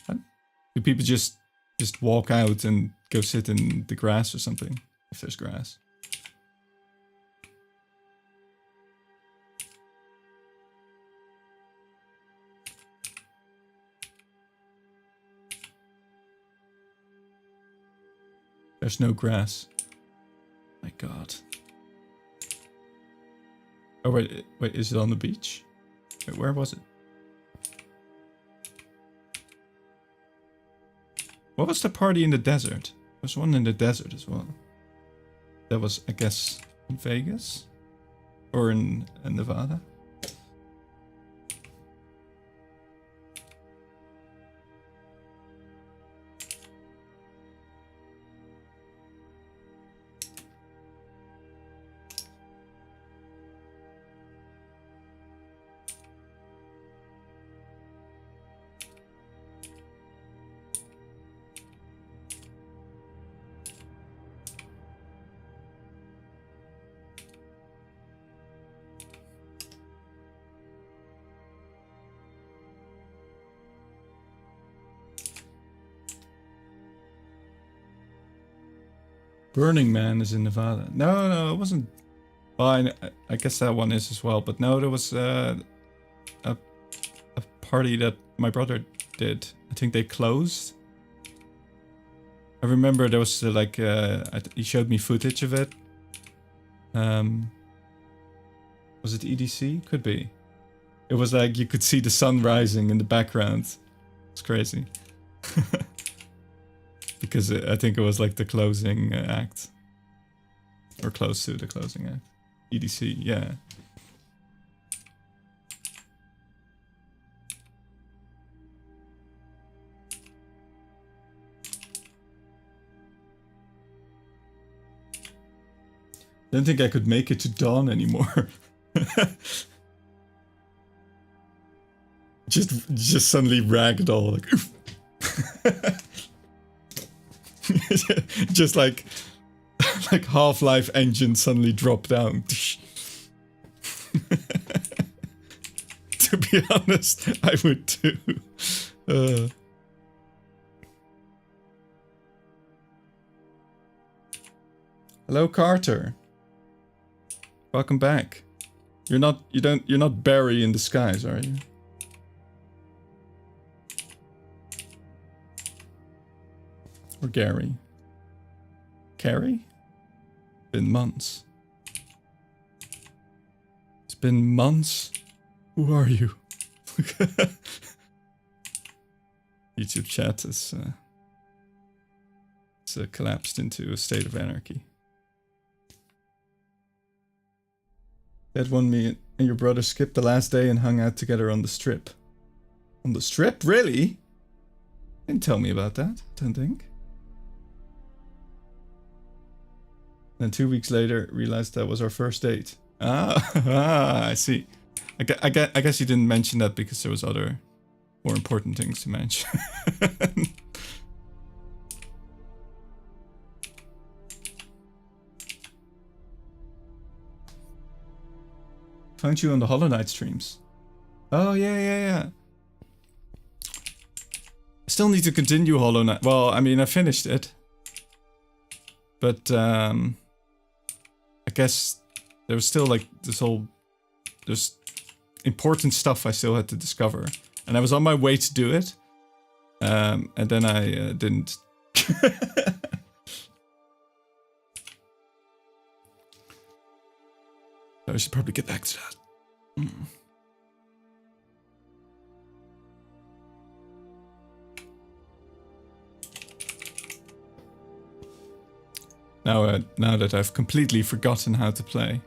Do people just walk out and go sit in the grass or something? If there's grass. There's no grass. My God. Oh wait, is it on the beach? Wait, where was it? What was the party in the desert? There's one in the desert as well. That was, I guess, in Vegas? Or in Nevada? Burning Man is in Nevada. No, it wasn't. Well, I guess that one is as well. But no, there was a party that my brother did. I think they closed. I remember there was like he showed me footage of it. Was it EDC? Could be. It was like you could see the sun rising in the background. It's crazy. Because I think it was like the closing act. Or close to the closing act. EDC, yeah. Didn't think I could make it to dawn anymore. just suddenly ragdoll, like oof. Just like Half-Life engine suddenly drop down. To be honest, I would too. Hello, Carter. Welcome back. You're not Barry in disguise, are you? Or Gary? Carrie? Been months. It's been months? Who are you? YouTube chat is collapsed into a state of anarchy. Dad won me and your brother skipped the last day and hung out together on the strip. On the strip? Really? Didn't tell me about that, don't think. Then 2 weeks later, realized that was our first date. I see. I guess you didn't mention that because there was other, more important things to mention. Found you on the Hollow Knight streams. Oh, yeah. I still need to continue Hollow Knight. Well, I mean, I finished it. But, I guess there was still like this whole... There's important stuff I still had to discover. And I was on my way to do it. And then I didn't. I should probably get back to that. Now that I've completely forgotten how to play.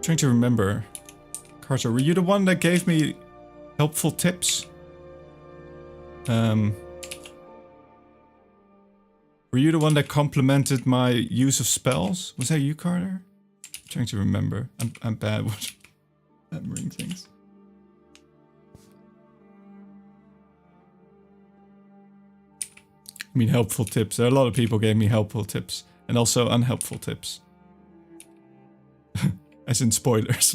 Trying to remember. Carter, were you the one that gave me helpful tips? Were you the one that complimented my use of spells? Was that you, Carter? I'm trying to remember. I'm bad with remembering things. I mean, helpful tips. There are a lot of people gave me helpful tips. And also unhelpful tips. As in spoilers.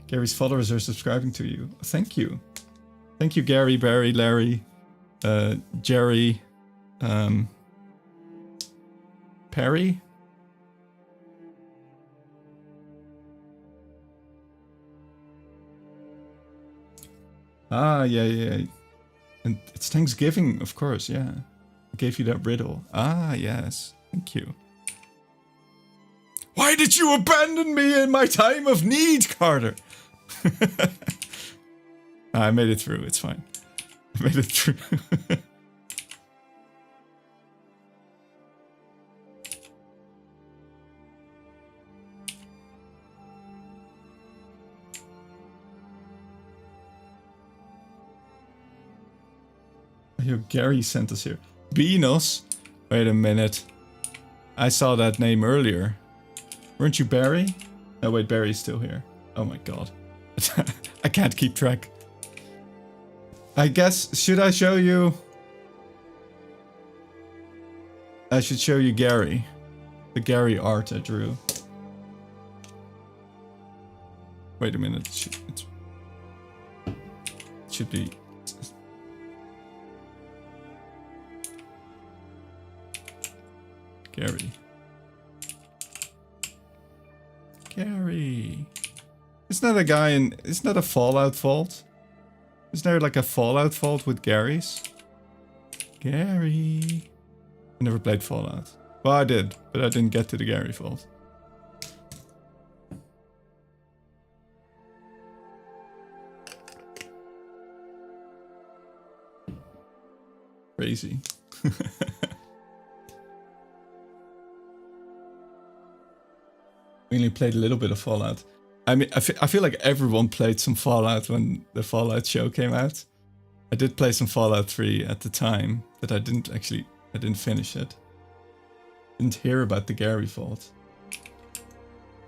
Gary's followers are subscribing to you. Thank you. Thank you, Gary, Barry, Larry, Jerry, Perry? Ah, yeah. And it's Thanksgiving, of course, yeah. I gave you that riddle. Ah, yes. Thank you. Why did you abandon me in my time of need, Carter? I made it through, it's fine. I made it through. Yo, Gary sent us here. Venus? Wait a minute. I saw that name earlier. Weren't you Barry? No, wait, Barry's still here. Oh my god. I can't keep track. I guess, should I show you? I should show you Gary. The Gary art I drew. Wait a minute. It should be... Gary. Gary. Isn't that a guy in... Isn't that a Fallout vault? Isn't there like a Fallout vault with Garys? Gary. I never played Fallout. Well, I did, but I didn't get to the Gary vault. Crazy. We only played a little bit of Fallout. I mean, I feel like everyone played some Fallout when the Fallout show came out. I did play some Fallout 3 at the time, but I didn't finish it. Didn't hear about the Gary vault.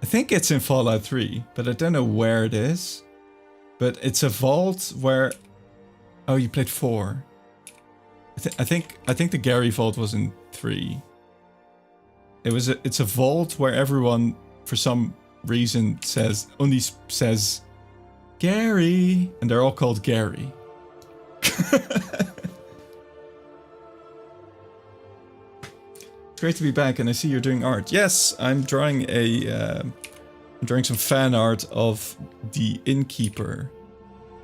I think it's in Fallout 3, but I don't know where it is. But it's a vault where... Oh, you played 4. I think the Gary vault was in 3. It's a vault where everyone, for some reason, only says Gary, and they're all called Gary. Great to be back, and I see you're doing art. Yes, I'm drawing I'm drawing some fan art of the Innkeeper,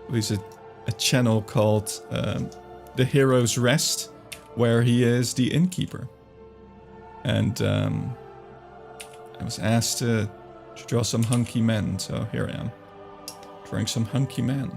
who is a channel called The Hero's Rest, where he is the Innkeeper. And I was asked to draw some hunky men, so here I am, drawing some hunky men.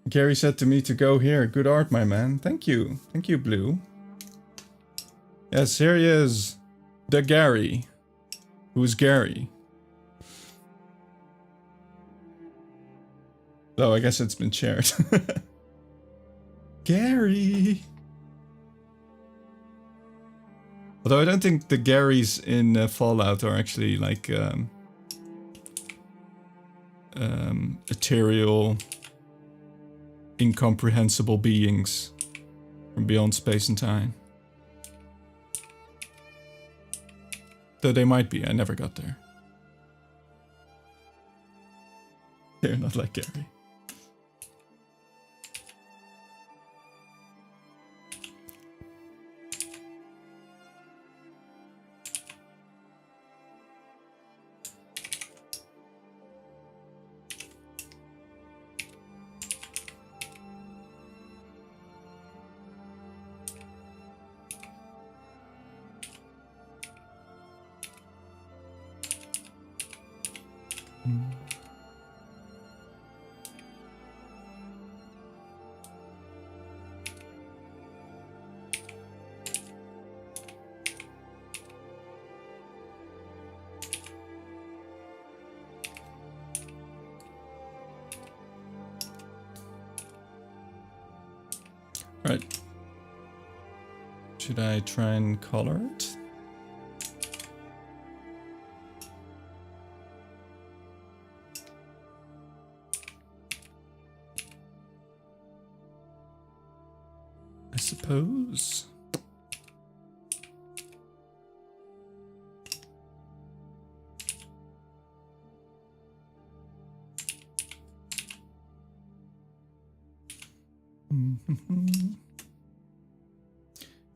Gary said to me to go here. Good art, my man. Thank you. Thank you, Blue. Yes, here he is. The Gary. Who's Gary? Oh, I guess it's been shared. Gary! Although I don't think the Garys in Fallout are actually like ethereal, incomprehensible beings from beyond space and time. Though they might be, I never got there. They're not like Gary. Right. Should I try and color it? I suppose.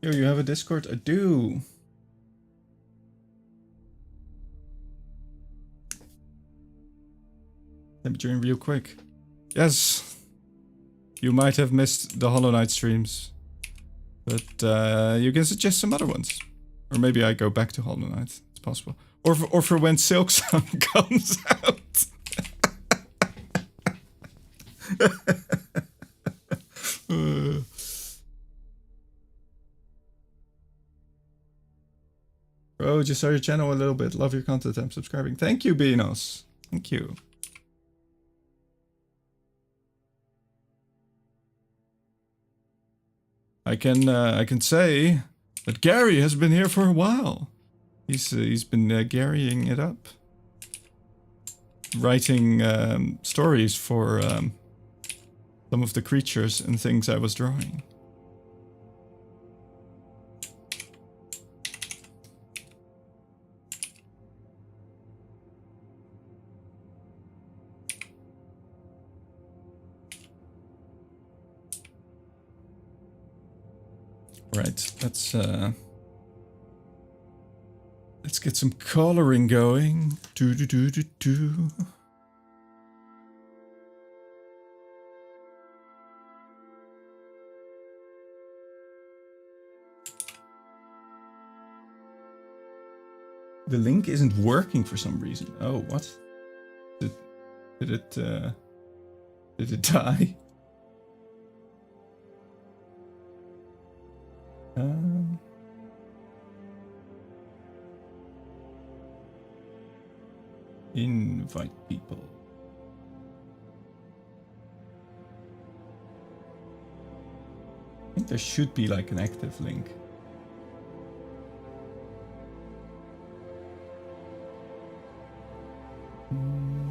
Yo, you have a Discord? I do. Let me join real quick. Yes. You might have missed the Hollow Knight streams, but you can suggest some other ones. Or maybe I go back to Hollow Knight. It's possible. Or for when Silk Song comes out. Bro, just saw your channel a little bit. Love your content. I'm subscribing. Thank you, Beanos. Thank you. I can say that Gary has been here for a while. He's been Garying it up, writing stories for some of the creatures and things I was drawing. Right, let's get some coloring going. Do do do do do. The link isn't working for some reason. Oh, what? Did it die? Invite people. I think there should be like an active link.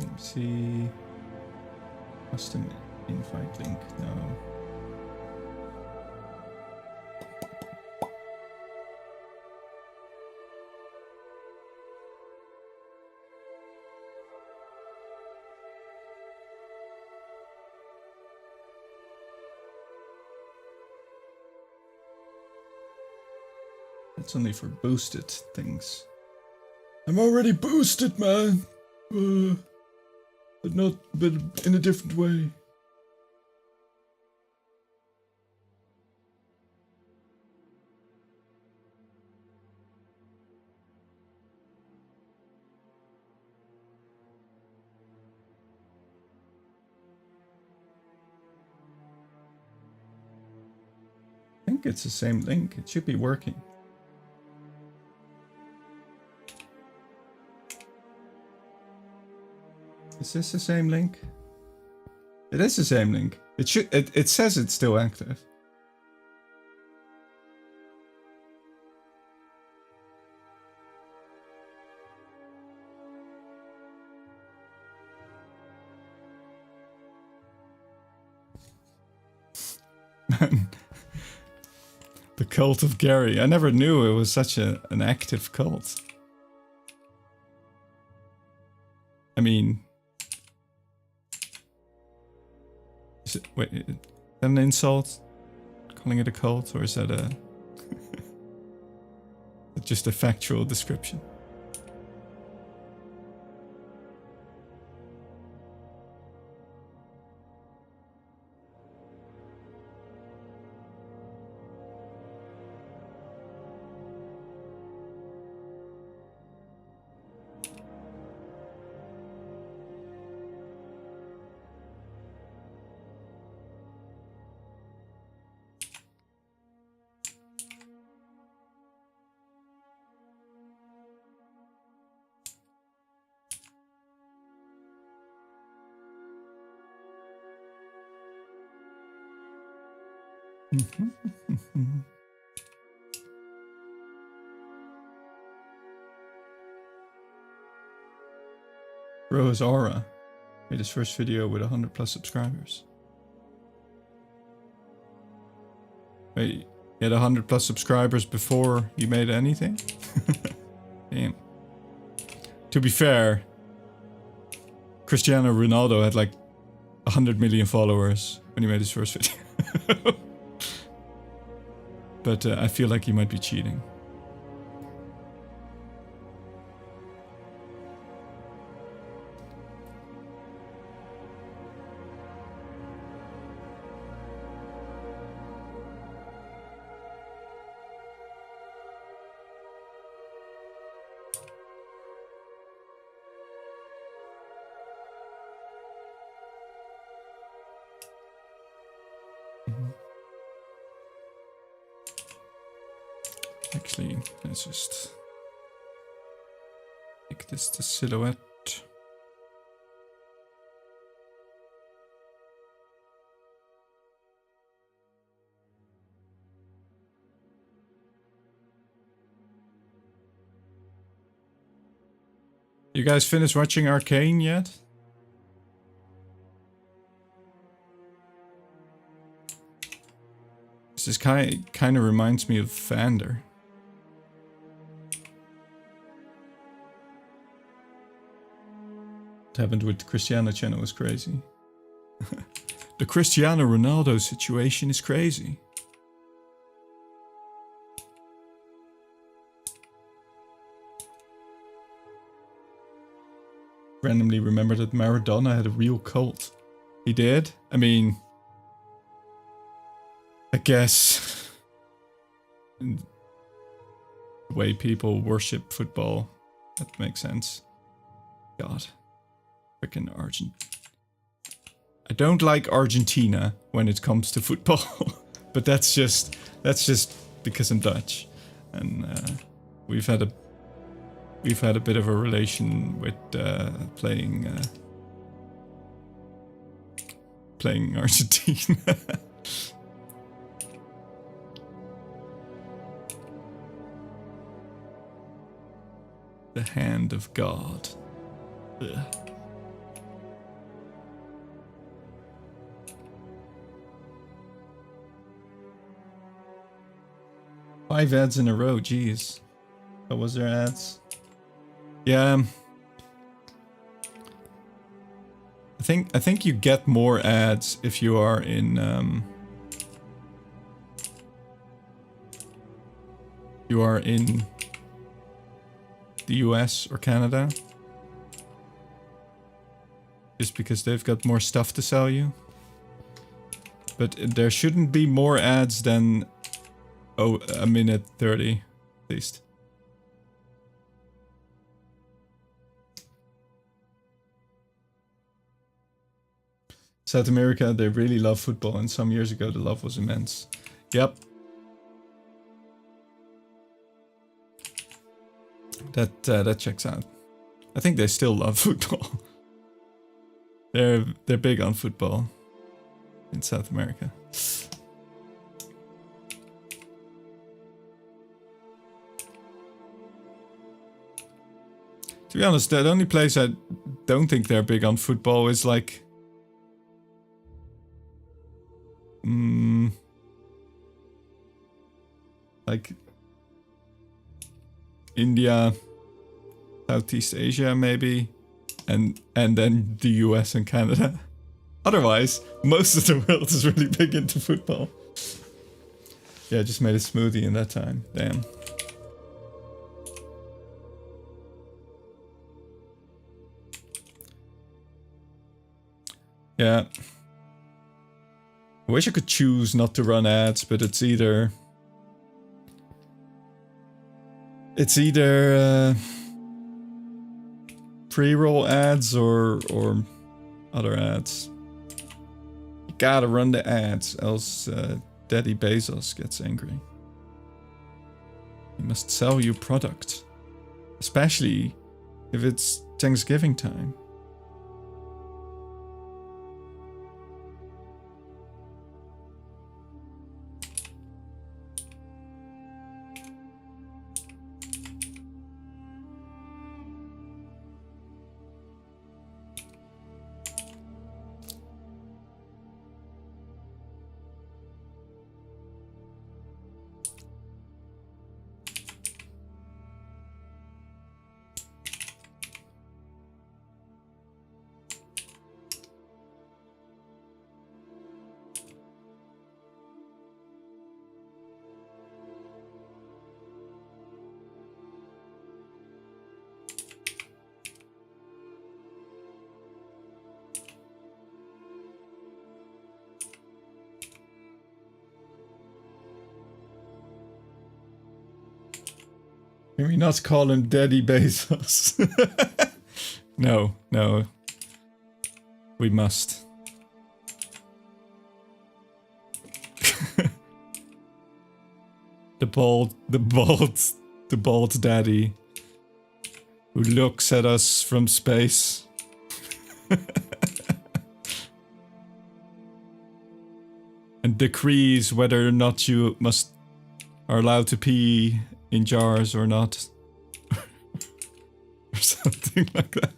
Let's see. Custom invite link. No. That's only for boosted things. I'm already boosted, man. But in a different way. I think it's the same link. It should be working. Is this the same link? It is the same link. It should. It says it's still active. Man, the cult of Gary. I never knew it was such an active cult. I mean. Wait, is that an insult? Calling it a cult, or is that just a factual description? Rose Aura made his first video with 100+ subscribers. Wait, you had 100+ subscribers before you made anything? Damn. To be fair, Cristiano Ronaldo had like 100 million followers when he made his first video. But I feel like he might be cheating. Actually, let's just make this the silhouette. You guys finished watching Arcane yet? This kind of reminds me of Vander. What happened with the Cristiano channel was crazy. The Cristiano Ronaldo situation is crazy. randomly remembered that Maradona had a real cult. He did? I mean, I guess the way people worship football, that makes sense. God. Frickin' Argent. I don't like Argentina when it comes to football. But that's just because I'm Dutch. And we've had a bit of a relation with playing Argentina. The hand of God. Ugh. Five ads in a row, jeez. What was their ads? Yeah. I think you get more ads if you are in the US or Canada. Just because they've got more stuff to sell you. But there shouldn't be more ads than a minute 30 at least. South America, they really love football, and some years ago the love was immense. Yep. That checks out. I think they still love football. They're big on football in South America. To be honest, the only place I don't think they're big on football is like like India, Southeast Asia maybe, and then the US and Canada. Otherwise, most of the world is really big into football. Yeah, I just made a smoothie in that time. Damn. Yeah. I wish I could choose not to run ads, but it's either pre-roll ads or other ads. You gotta run the ads, else Daddy Bezos gets angry. You must sell your product, especially if it's Thanksgiving time. Can we not call him Daddy Bezos? No. We must. The bald daddy who looks at us from space. And decrees whether or not you are allowed to pee in jars or not. Or something like that.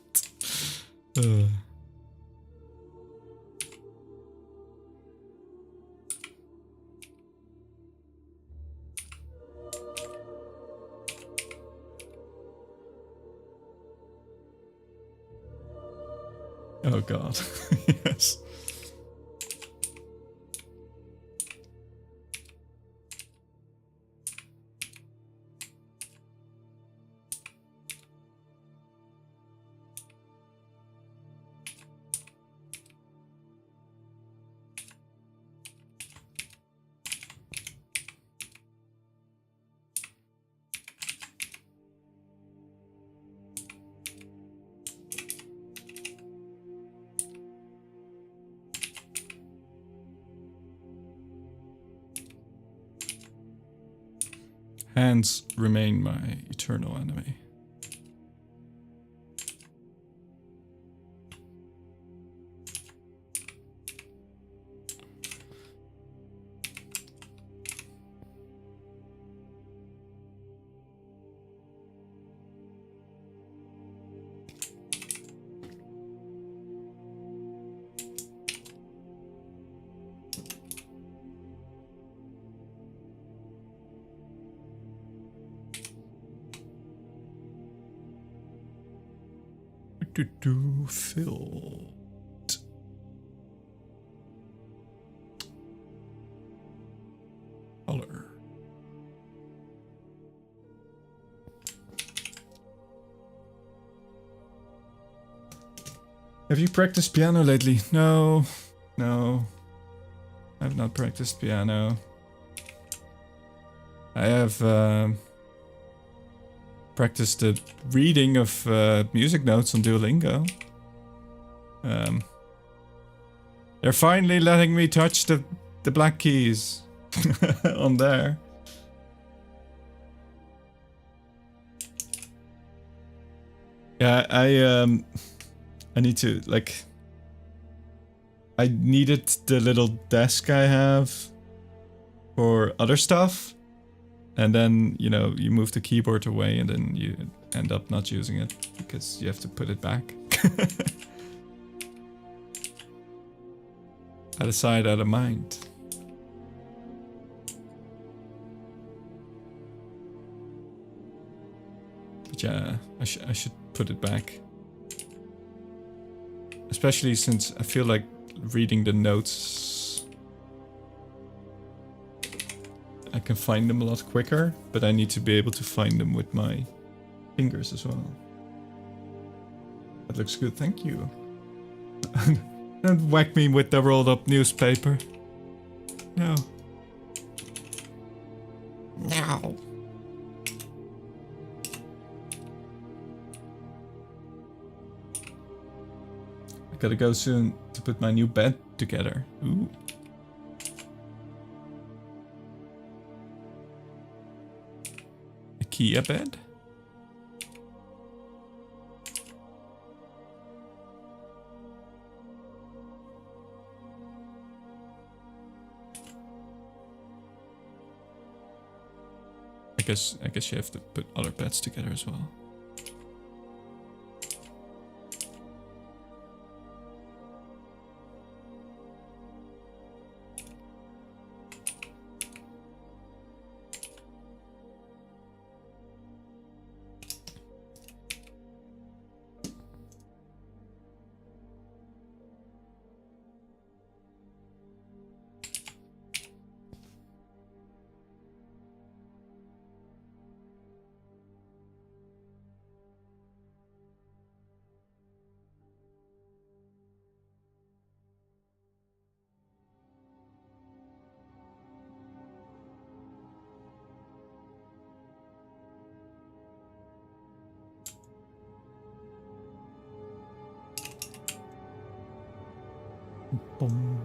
Oh god. Yes. Hands remain my eternal enemy. Filled. Color. Have you practiced piano lately? No. No. I have not practiced piano. I have practiced the reading of music notes on Duolingo. They're finally letting me touch the black keys on there. Yeah, I need to, like, I needed the little desk I have for other stuff. And then, you know, you move the keyboard away and then you end up not using it because you have to put it back. Out of sight, out of mind. But yeah, I should put it back. Especially since I feel like reading the notes, I can find them a lot quicker, but I need to be able to find them with my fingers as well. That looks good, thank you. Don't whack me with the rolled up newspaper. No. No. I gotta go soon to put my new bed together. Ooh. IKEA bed? I guess you have to put other beds together as well. Boom.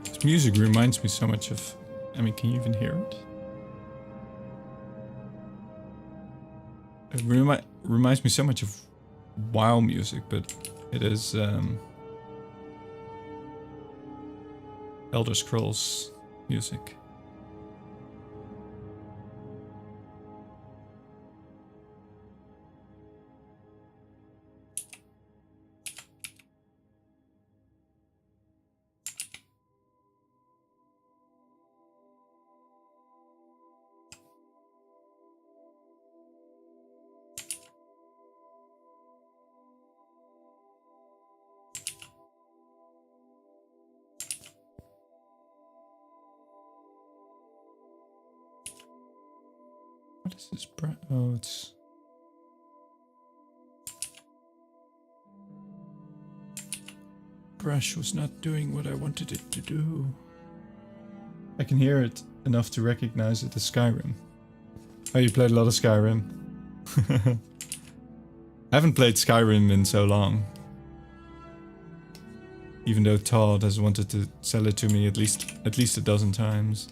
This music reminds me so much of... I mean, can you even hear it? It reminds me so much of WoW music, but it is Elder Scrolls music. What is this? Oh, it's... Brush was not doing what I wanted it to do. I can hear it enough to recognize it as Skyrim. Oh, you played a lot of Skyrim. I haven't played Skyrim in so long. Even though Todd has wanted to sell it to me at least a dozen times.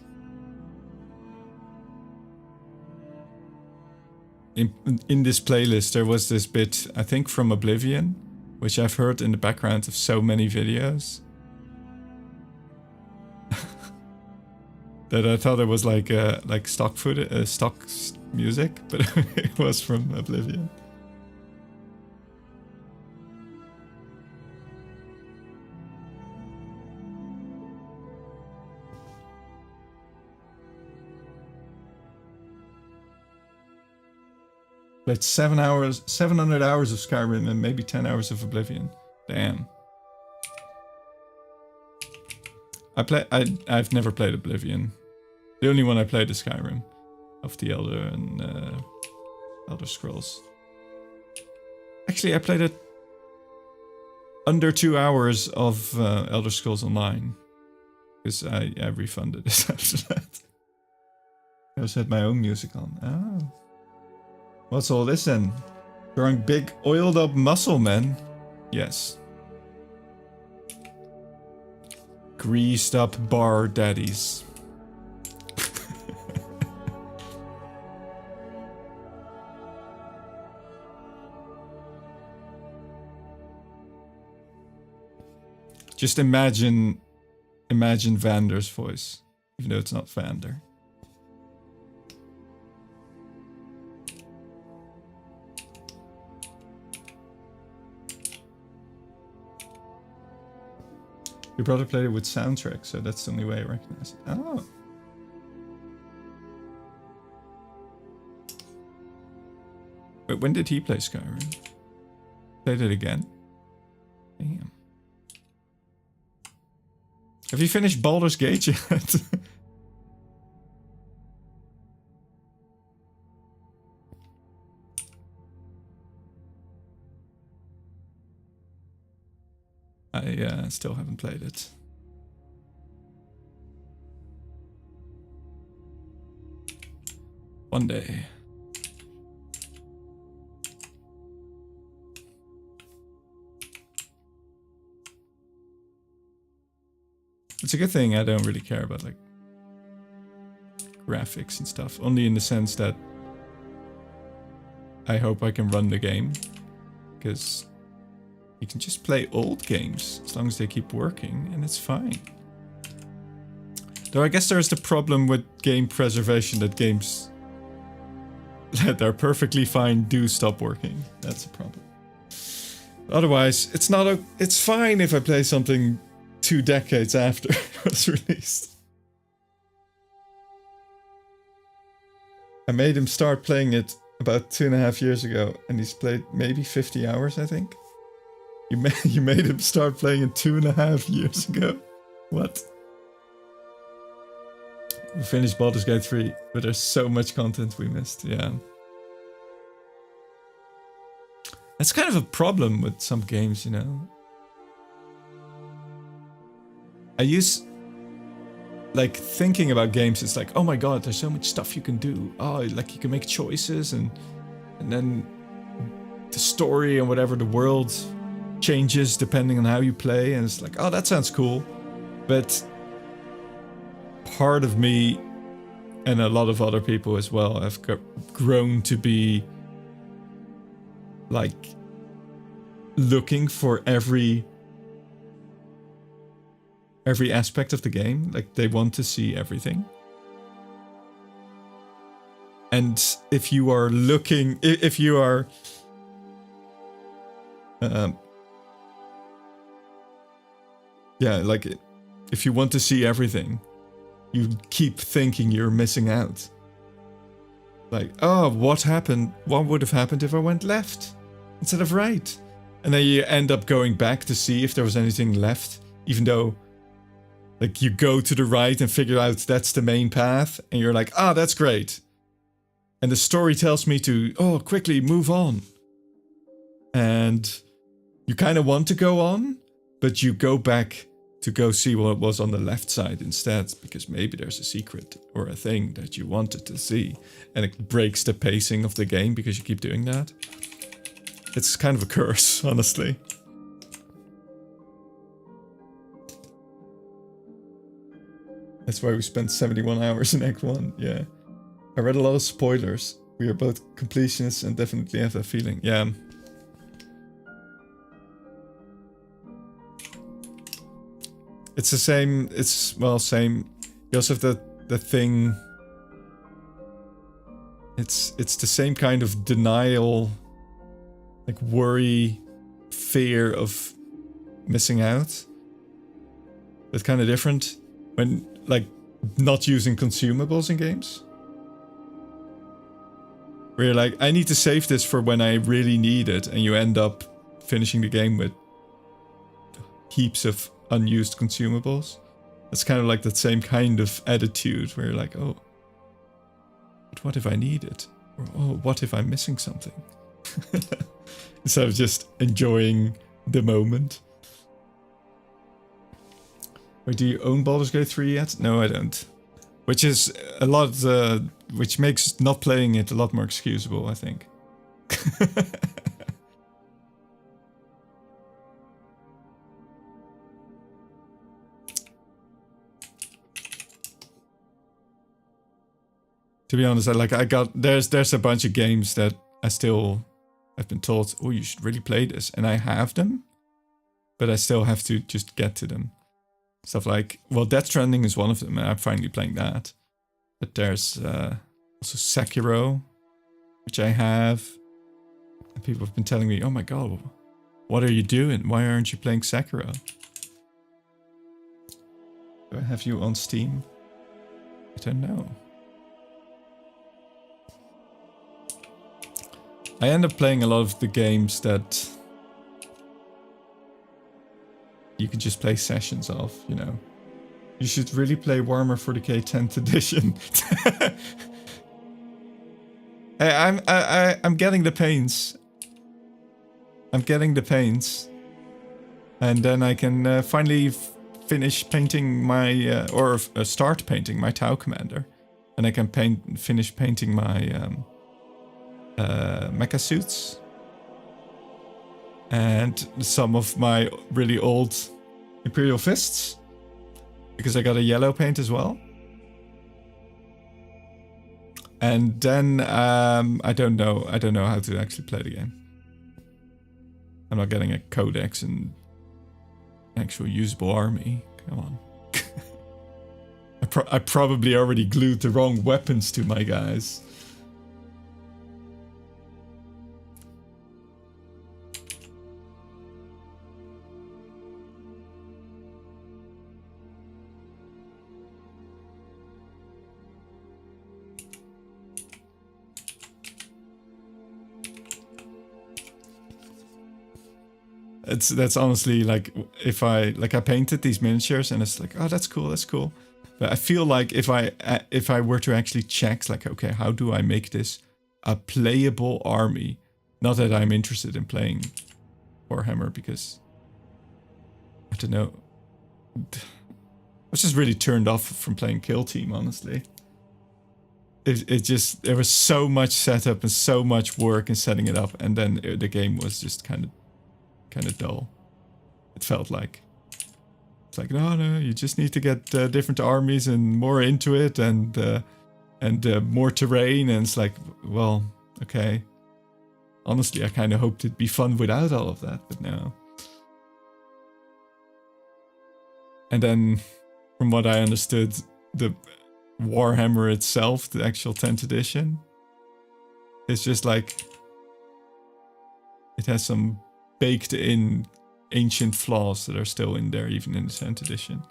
In this playlist there was this bit, I think from Oblivion, which I've heard in the background of so many videos. That I thought it was like stock footage, stock music, but it was from Oblivion. Played 700 hours of Skyrim and maybe 10 hours of Oblivion. Damn. I've never played Oblivion. The only one I played is Skyrim, of the Elder Scrolls. Actually, I played it under 2 hours of Elder Scrolls Online, because I refunded it after that. I just had my own music on. Oh. What's all this then? Drawing big oiled up muscle men? Yes. Greased up bar daddies. Just imagine Vander's voice, even though it's not Vander. Your brother played it with soundtrack, so that's the only way I recognize it. Oh. But when did he play Skyrim? Played it again? Damn. Have you finished Baldur's Gate yet? I still haven't played it. One day. It's a good thing I don't really care about like graphics and stuff, only in the sense that I hope I can run the game, because you can just play old games as long as they keep working, and it's fine. Though I guess there's the problem with game preservation that games that are perfectly fine do stop working. That's a problem. Otherwise, it's fine if I play something 2 decades after it was released. I made him start playing it about 2.5 years ago, and he's played maybe 50 hours, I think. You made him start playing it 2.5 years ago? What? We finished Baldur's Gate 3, but there's so much content we missed, yeah. That's kind of a problem with some games, you know? I use... like, thinking about games, it's like, oh my god, there's so much stuff you can do. Oh, like, you can make choices, and then the story and whatever, the world changes depending on how you play, and it's like, oh, that sounds cool. But part of me, and a lot of other people as well, have grown to be like looking for every aspect of the game. Like, they want to see everything. And if you are looking, if you are yeah, like, if you want to see everything, you keep thinking you're missing out. Like, oh, what happened? What would have happened if I went left instead of right? And then you end up going back to see if there was anything left, even though, like, you go to the right and figure out that's the main path, and you're like, ah, that's great. And the story tells me to, oh, quickly move on. And you kind of want to go on, but you go back to go see what was on the left side instead, because maybe there's a secret or a thing that you wanted to see, and it breaks the pacing of the game because you keep doing that. It's kind of a curse, honestly. That's why we spent 71 hours in Act 1, yeah. I read a lot of spoilers. We are both completionists and definitely have that feeling. Yeah. It's the same, same. You also have the thing. It's the same kind of denial, like worry, fear of missing out. It's kind of different when, like, not using consumables in games. Where you're like, I need to save this for when I really need it, and you end up finishing the game with heaps of unused consumables. It's kind of like that same kind of attitude where you're like, oh, but what if I need it? Or, oh, what if I'm missing something? Instead of just enjoying the moment. Wait, do you own Baldur's Gate 3 yet? No, I don't. Which is a lot, which makes not playing it a lot more excusable, I think. To be honest, there's a bunch of games that I've been told, oh, you should really play this, and I have them, but I still have to just get to them. Stuff like, well, Death Stranding is one of them, and I'm finally playing that. But there's also Sekiro, which I have. And people have been telling me, oh my god, what are you doing? Why aren't you playing Sekiro? Do I have you on Steam? I don't know. I end up playing a lot of the games that you can just play sessions of, you know. You should really play Warhammer 40k 10th edition. I'm getting the pains. I'm getting the pains. And then I can finally finish painting my, start painting my Tau Commander. And I can finish painting my mecha suits. And some of my really old Imperial Fists. Because I got a yellow paint as well. And then I don't know how to actually play the game. I'm not getting a codex and actual usable army. Come on. I probably already glued the wrong weapons to my guys. That's honestly like, if I painted these miniatures and it's like, oh, that's cool. But I feel like if I were to actually check, like, okay, how do I make this a playable army? Not that I'm interested in playing Warhammer, because I don't know. I was just really turned off from playing Kill Team, honestly. There was so much setup and so much work in setting it up, and then the game was just kind of dull. It felt like. It's like, no, you just need to get different armies and more into it, and more terrain, and it's like, well, okay. Honestly, I kind of hoped it'd be fun without all of that, but no. And then, from what I understood, the Warhammer itself, the actual 10th edition, is just like, it has some baked in ancient flaws that are still in there even in the 10th edition.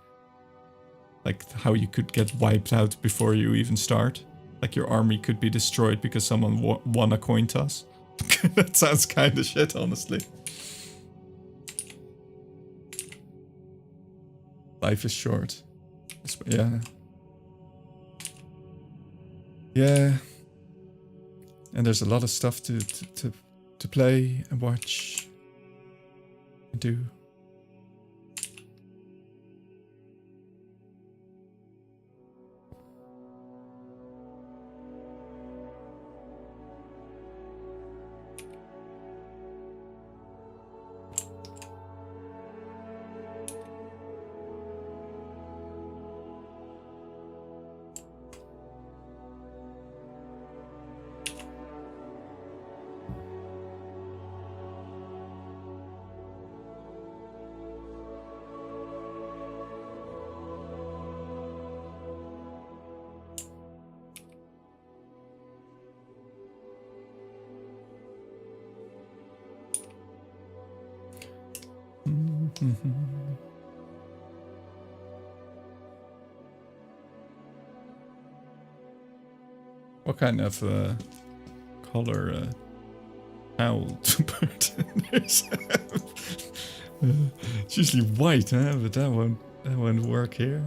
Like how you could get wiped out before you even start. Like your army could be destroyed because someone won a coin toss. That sounds kind of shit, honestly. Life is short. Yeah. Yeah. And there's a lot of stuff to play and watch. Do. What kind of color owl to put in this? It's usually white, huh? But that won't work here.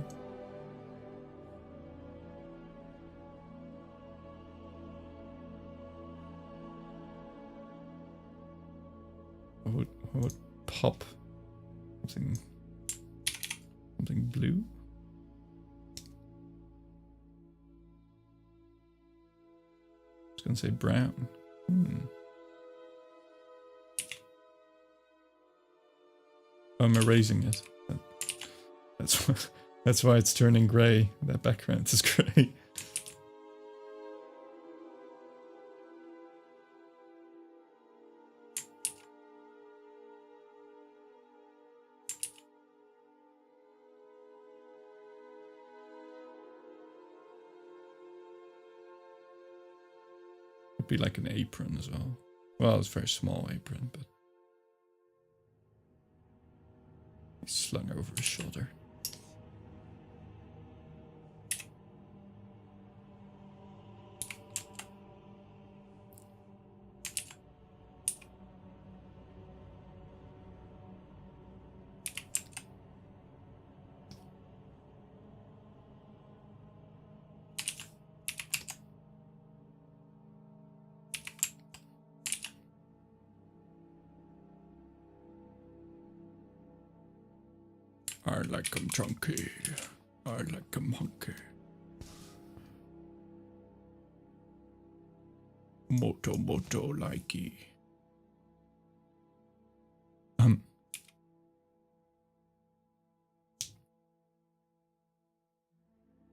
What would pop? Something blue? I was gonna say brown. I'm erasing it. That's why it's turning grey. That background is grey. It'd be like an apron as well. Well, it's a very small apron, but he's slung over his shoulder. I like 'em chunky. I like 'em hunky. Moto likey.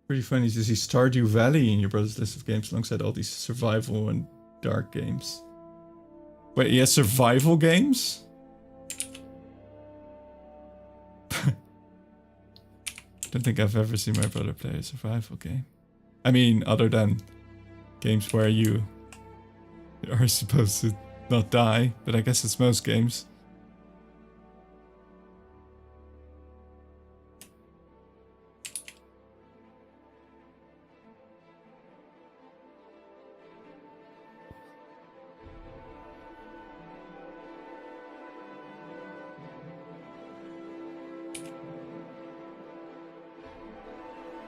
Pretty funny to see Stardew Valley in your brother's list of games alongside all these survival and dark games. Wait, he has survival games? Don't think I've ever seen my brother play a survival game. I mean, other than games where you are supposed to not die, but I guess it's most games.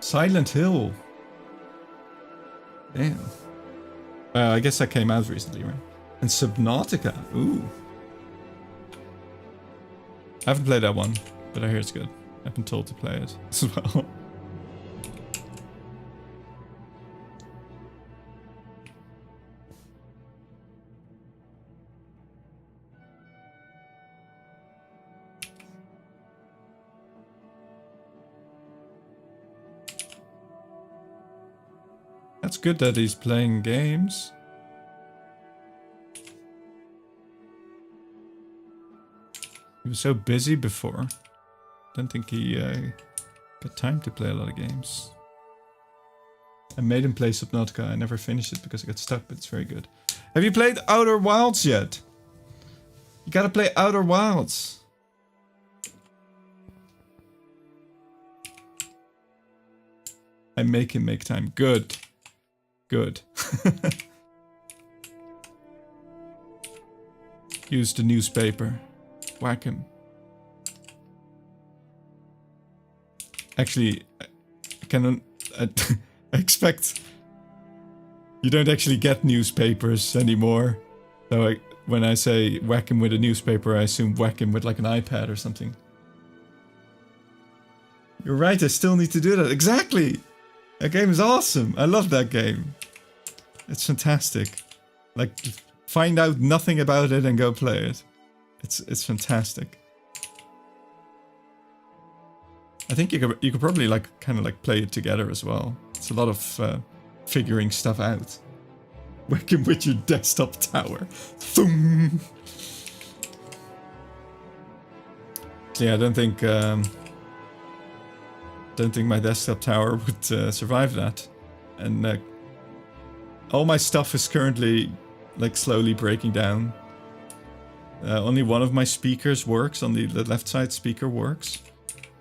Silent Hill. Damn. I guess that came out recently, right? And Subnautica. Ooh. I haven't played that one, but I hear it's good. I've been told to play it as well. It's good that he's playing games. He was so busy before. Don't think he got time to play a lot of games. I made him play Subnautica. I never finished it because I got stuck, but it's very good. Have you played Outer Wilds yet? You gotta play Outer Wilds. I make him make time. Good. Good. Use the newspaper. Whack him. Actually, I can I expect you don't actually get newspapers anymore. So when I say whack him with a newspaper, I assume whack him with like an iPad or something. You're right, I still need to do that. Exactly! That game is awesome. I love that game. It's fantastic. Like, find out nothing about it and go play it. It's fantastic. I think you could probably like kind of like play it together as well. It's a lot of figuring stuff out. Working with your desktop tower. Boom. Yeah, I don't think my desktop tower would survive that. And all my stuff is currently like slowly breaking down. Only one of my speakers works. On the left side speaker works.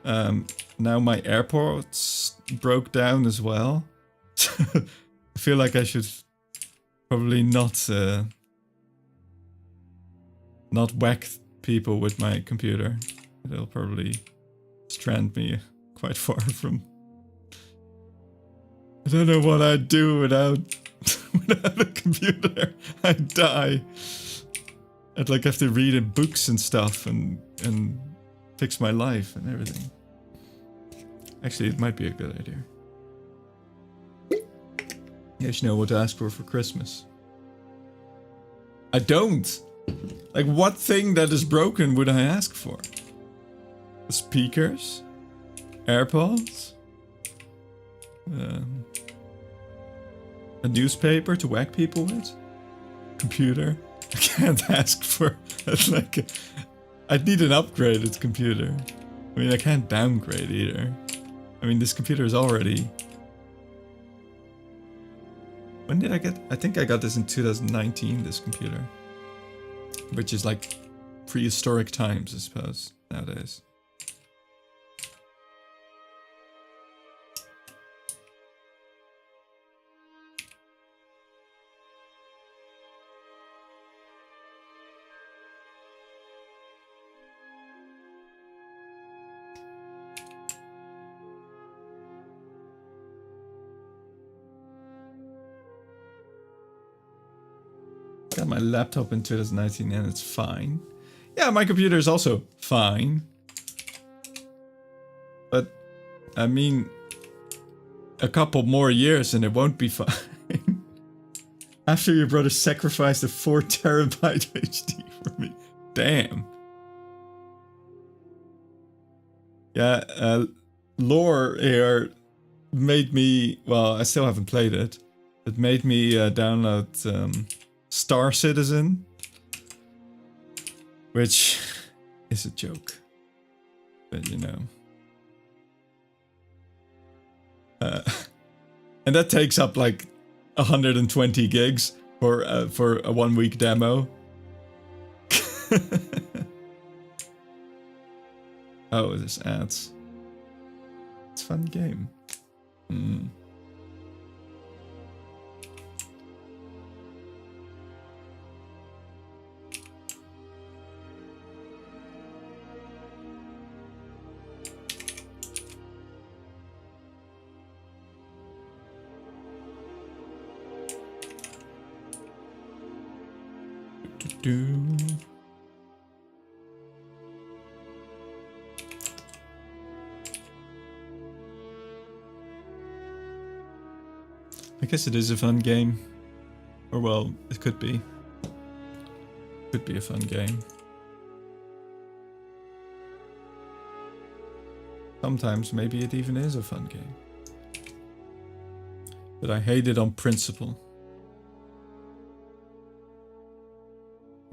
Now my AirPods broke down as well. I feel like I should probably not whack people with my computer. They'll probably strand me quite far from. I don't know what I'd do without a computer. I'd die. I'd like have to read in books and stuff and fix my life and everything. Actually, it might be a good idea. You guys know what to ask for Christmas. I don't. Like, what thing that is broken would I ask for? The speakers? AirPods? A newspaper to whack people with? Computer? I can't ask for... like, I'd need an upgraded computer. I mean, I can't downgrade either. I mean, this computer is already... When did I get... I think I got this in 2019, this computer. Which is like prehistoric times, I suppose, nowadays. Got my laptop in 2019 and it's fine. Yeah, my computer is also fine. But, I mean, a couple more years and it won't be fine. After your brother sacrificed a 4 terabyte HD for me. Damn. Yeah, lore here made me, well, I still haven't played it. It made me download Star Citizen, which is a joke, but you know. And that takes up like 120 gigs for a 1 week demo. Oh, there's ads. It's a fun game. I guess it is a fun game. Or well, it could be. Could be a fun game. Sometimes maybe it even is a fun game. But I hate it on principle.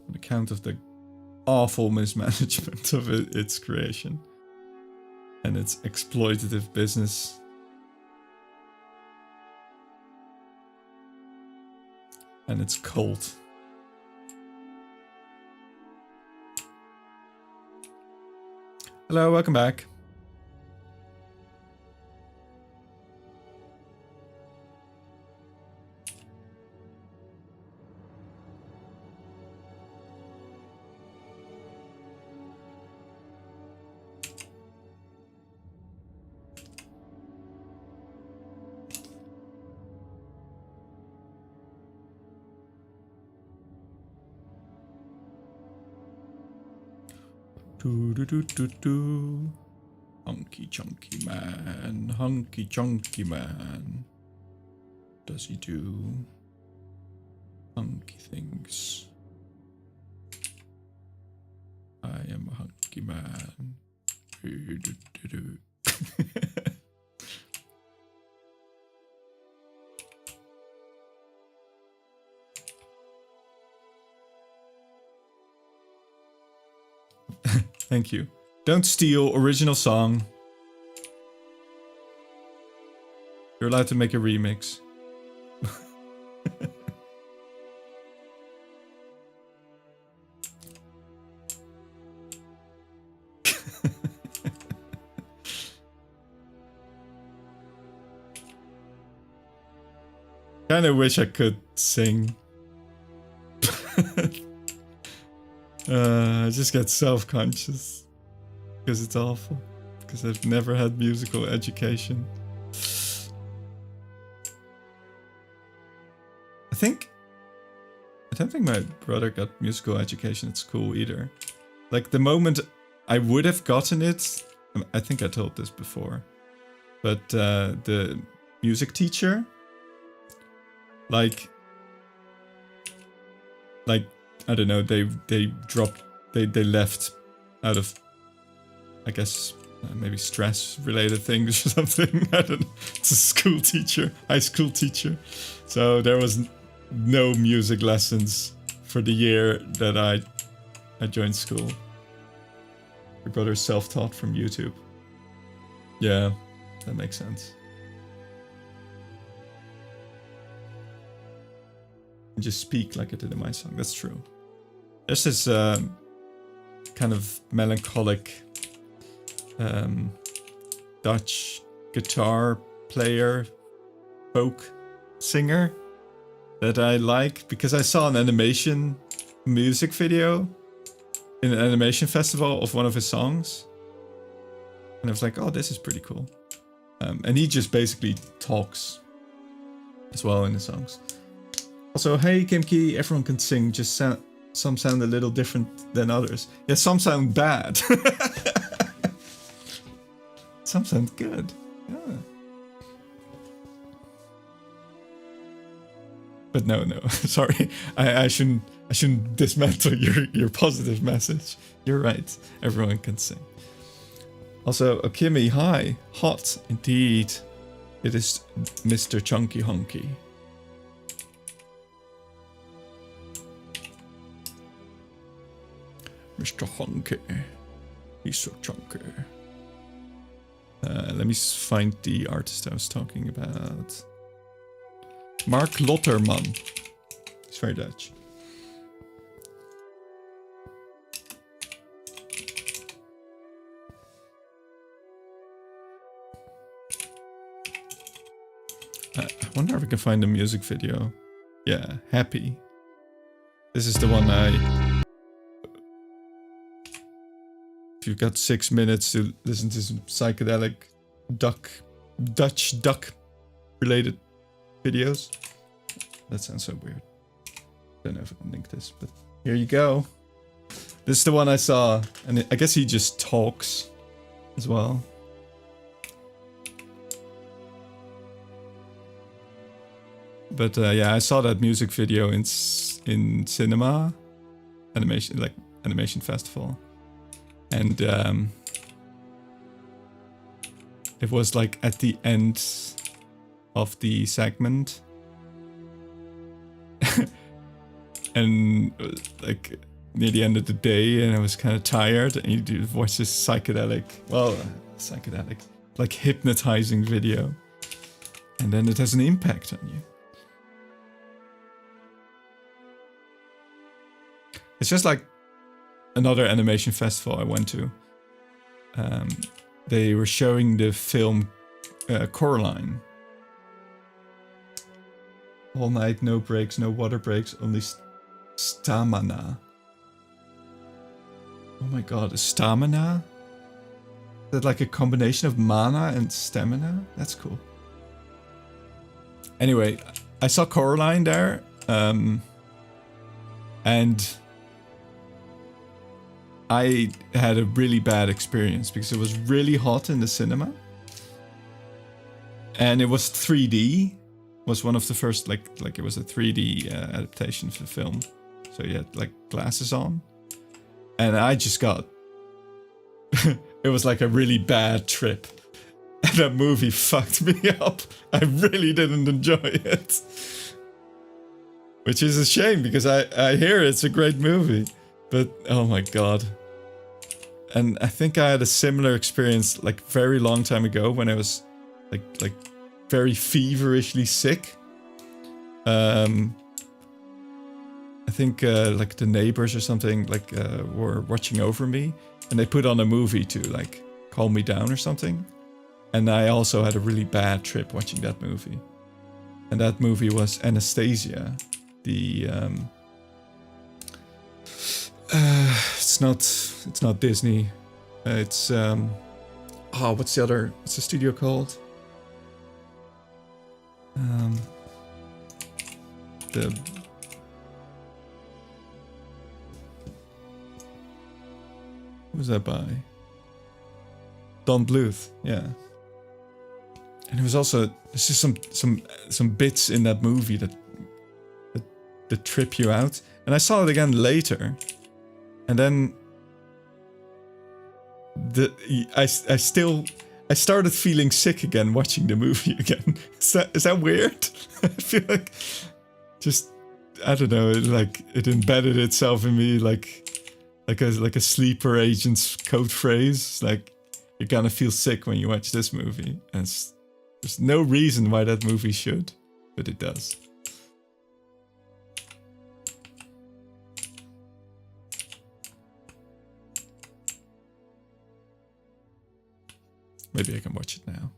On account of the awful mismanagement of its creation. And its exploitative business. And its cult. Hello, welcome back. Do. Hunky chunky man, hunky chunky man. Does he do hunky things? I am a hunky man. Do. Thank you. Don't steal original song. You're allowed to make a remix. Kinda wish I could sing. I just get self-conscious. Because it's awful. Because I've never had musical education. I don't think my brother got musical education at school either. Like the moment I would have gotten it, I think I told this before, but the music teacher, like I don't know, they left out of, I guess, maybe stress related things or something. I don't know. It's a school teacher, high school teacher, so there was no music lessons for the year that I joined school. Your brother's self-taught from YouTube. Yeah, that makes sense. And just speak like I did in my song. That's true. There's this kind of melancholic Dutch guitar player, folk singer that I like because I saw an animation music video in an animation festival of one of his songs. And I was like, oh, this is pretty cool. And he just basically talks as well in the songs. Also, hey Kimki, everyone can sing, just some sound a little different than others. Yeah, some sound bad. Some sound good. Yeah. But no, sorry, I shouldn't dismantle your positive message. You're right, everyone can sing. Also, Okimi, hi, hot indeed. It is Mr. Chunky Hunky. Mr. Hunky, he's so chunky. Let me find the artist I was talking about. Mark Lotterman. He's very Dutch. I wonder if I can find a music video. Yeah, Happy. This is the one if you've got 6 minutes to listen to some psychedelic Dutch duck related videos. That sounds so weird. Don't know if I can link this, but here you go. This is the one I saw, and I guess he just talks as well. But yeah, I saw that music video in cinema, animation festival, and it was like at the end of the segment, and like near the end of the day, and I was kind of tired, and you watch this psychedelic, like hypnotizing video, and then it has an impact on you. It's just like another animation festival I went to. They were showing the film Coraline. All night, no breaks, no water breaks, only stamina. Oh my god, stamina? Is that like a combination of mana and stamina? That's cool. Anyway, I saw Coraline there, and I had a really bad experience because it was really hot in the cinema. And it was 3D. Was one of the first, like it was a 3D adaptation of the film. So you had like glasses on. And I just got... it was like a really bad trip. And that movie fucked me up. I really didn't enjoy it. Which is a shame because I hear it's a great movie. But oh my god. And I think I had a similar experience like very long time ago when I was like very feverishly sick. I think like the neighbors or something like were watching over me, and they put on a movie to like calm me down or something. And I also had a really bad trip watching that movie. And that movie was Anastasia. The it's not Disney. It's what's the studio called? What was that by? Don Bluth, yeah. And it was also, there's just some bits in that movie that trip you out. And I saw it again later, and then I started feeling sick again watching the movie again. Is that weird? I feel like I don't know, it embedded itself in me like a sleeper agent's code phrase. Like, you're gonna feel sick when you watch this movie. And there's no reason why that movie should, but it does. Maybe I can watch it now.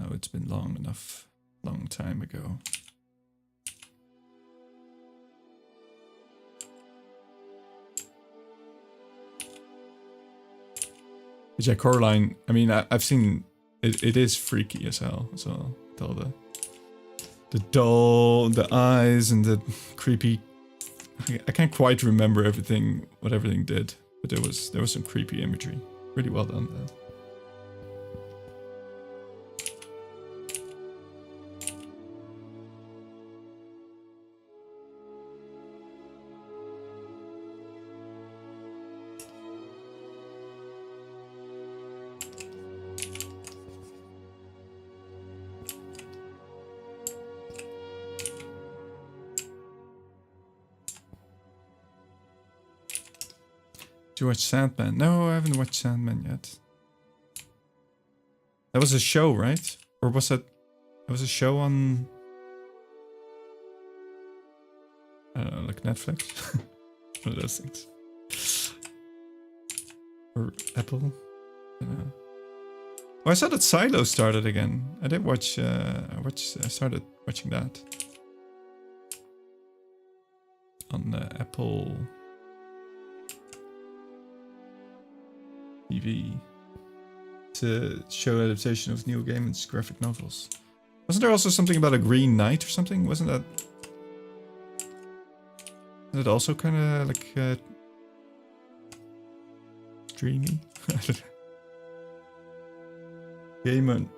Oh, it's been long enough. Long time ago. Jack Coraline, I mean, I've seen it. It is freaky as hell. So all the doll, the eyes, and the creepy. I can't quite remember what everything did, but there was some creepy imagery. Really well done though. Did you watch Sandman? No, I haven't watched Sandman yet. That was a show, right? Or was that... It was a show on... I don't know, like Netflix? One of those things. Or Apple? I don't know. Oh, I saw that Silo started again. I did watch... I started watching that. On Apple... TV. It's a show adaptation of Neil Gaiman's graphic novels. Wasn't there also something about a Green Knight or something? Wasn't that also kind of like dreamy? Gaiman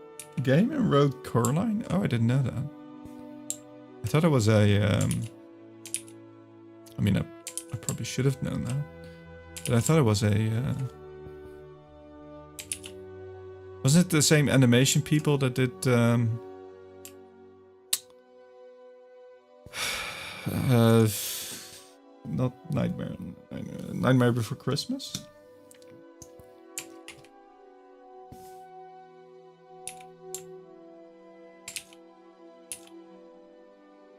wrote Coraline? Oh, I didn't know that. I thought it was a I mean, I probably should have known that, but I thought it was a wasn't it the same animation people that did not Nightmare Before Christmas?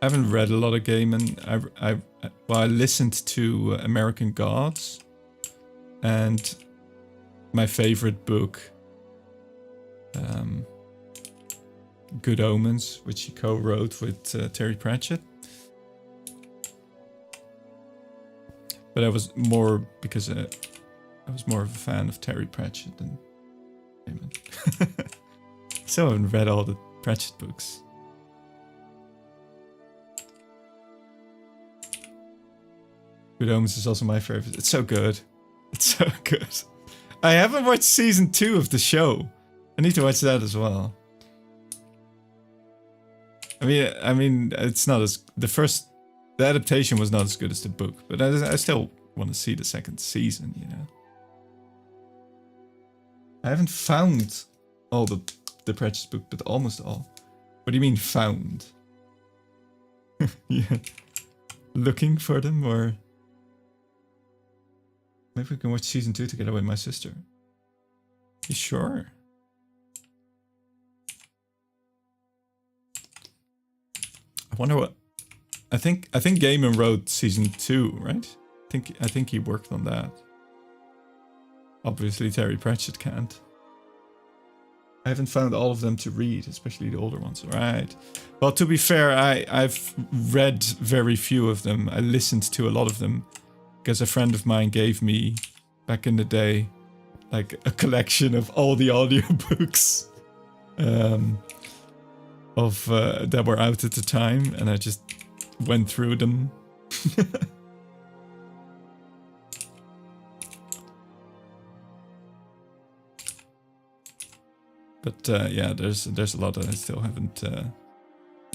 I haven't read a lot of Gaiman. I listened to American Gods, and my favorite book, Good Omens, which he co-wrote with Terry Pratchett. But I was more because I was more of a fan of Terry Pratchett than Gaiman. So I haven't read all the Pratchett books. Good Omens is also my favorite. It's so good. It's so good. I haven't watched season 2 of the show. I need to watch that as well. I mean, it's not as the adaptation was not as good as the book, but I still want to see the second season. You know, I haven't found all the Pratchett book, but almost all. What do you mean found? Yeah, looking for them, or maybe we can watch season 2 together with my sister. You sure? I wonder what... I think Gaiman wrote season 2, right? I think he worked on that. Obviously, Terry Pratchett can't. I haven't found all of them to read, especially the older ones. Right. Well, to be fair, I've read very few of them. I listened to a lot of them because a friend of mine gave me, back in the day, like a collection of all the audiobooks that were out at the time, and I just went through them. But yeah, there's a lot that I still haven't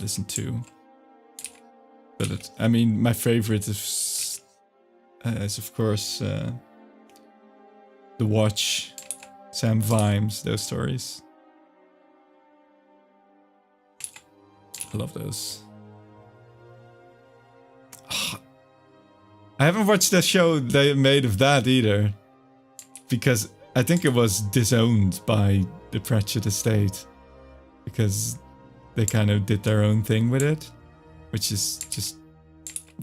listened to. But I mean, my favorite is of course The Watch, Sam Vimes, those stories. I love those. I haven't watched that show they made of that either, because I think it was disowned by the Pratchett estate, because they kind of did their own thing with it, which is just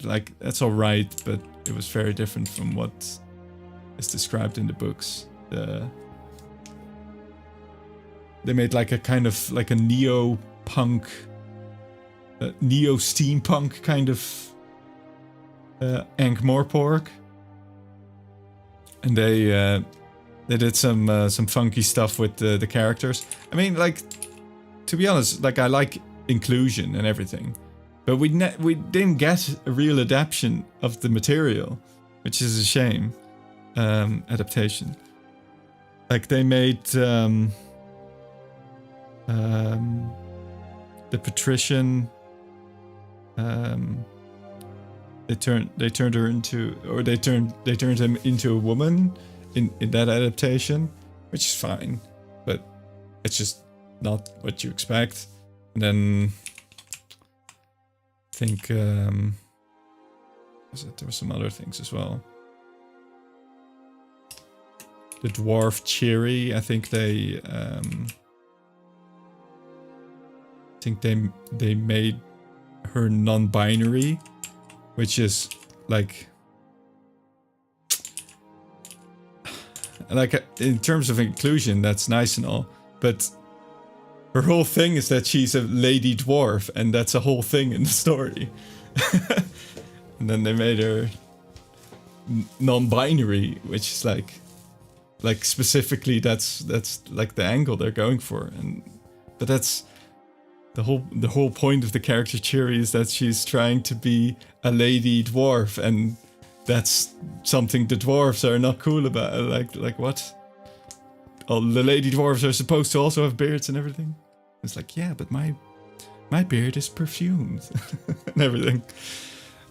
like, that's alright, but it was very different from what is described in the books. They made like a kind of like a neo-punk, neo-steampunk kind of Ankh-Morpork, and they did some funky stuff with the characters. I mean, like, to be honest, like, I like inclusion and everything, but we didn't get a real adaptation of the material, which is a shame. Adaptation. Like, they made the patrician. They turned her into, or they turned him into a woman in that adaptation, which is fine, but it's just not what you expect. And then I think there were some other things as well. The dwarf Cheery, I think they made her non-binary, which is like in terms of inclusion, that's nice and all, but her whole thing is that she's a lady dwarf, and that's a whole thing in the story. And then they made her non-binary, which is like specifically that's like the angle they're going for, but that's the whole point of the character Cheery, is that she's trying to be a lady dwarf, and that's something the dwarves are not cool about. Like what? Oh, the lady dwarves are supposed to also have beards and everything. It's like, yeah, but my beard is perfumed and everything.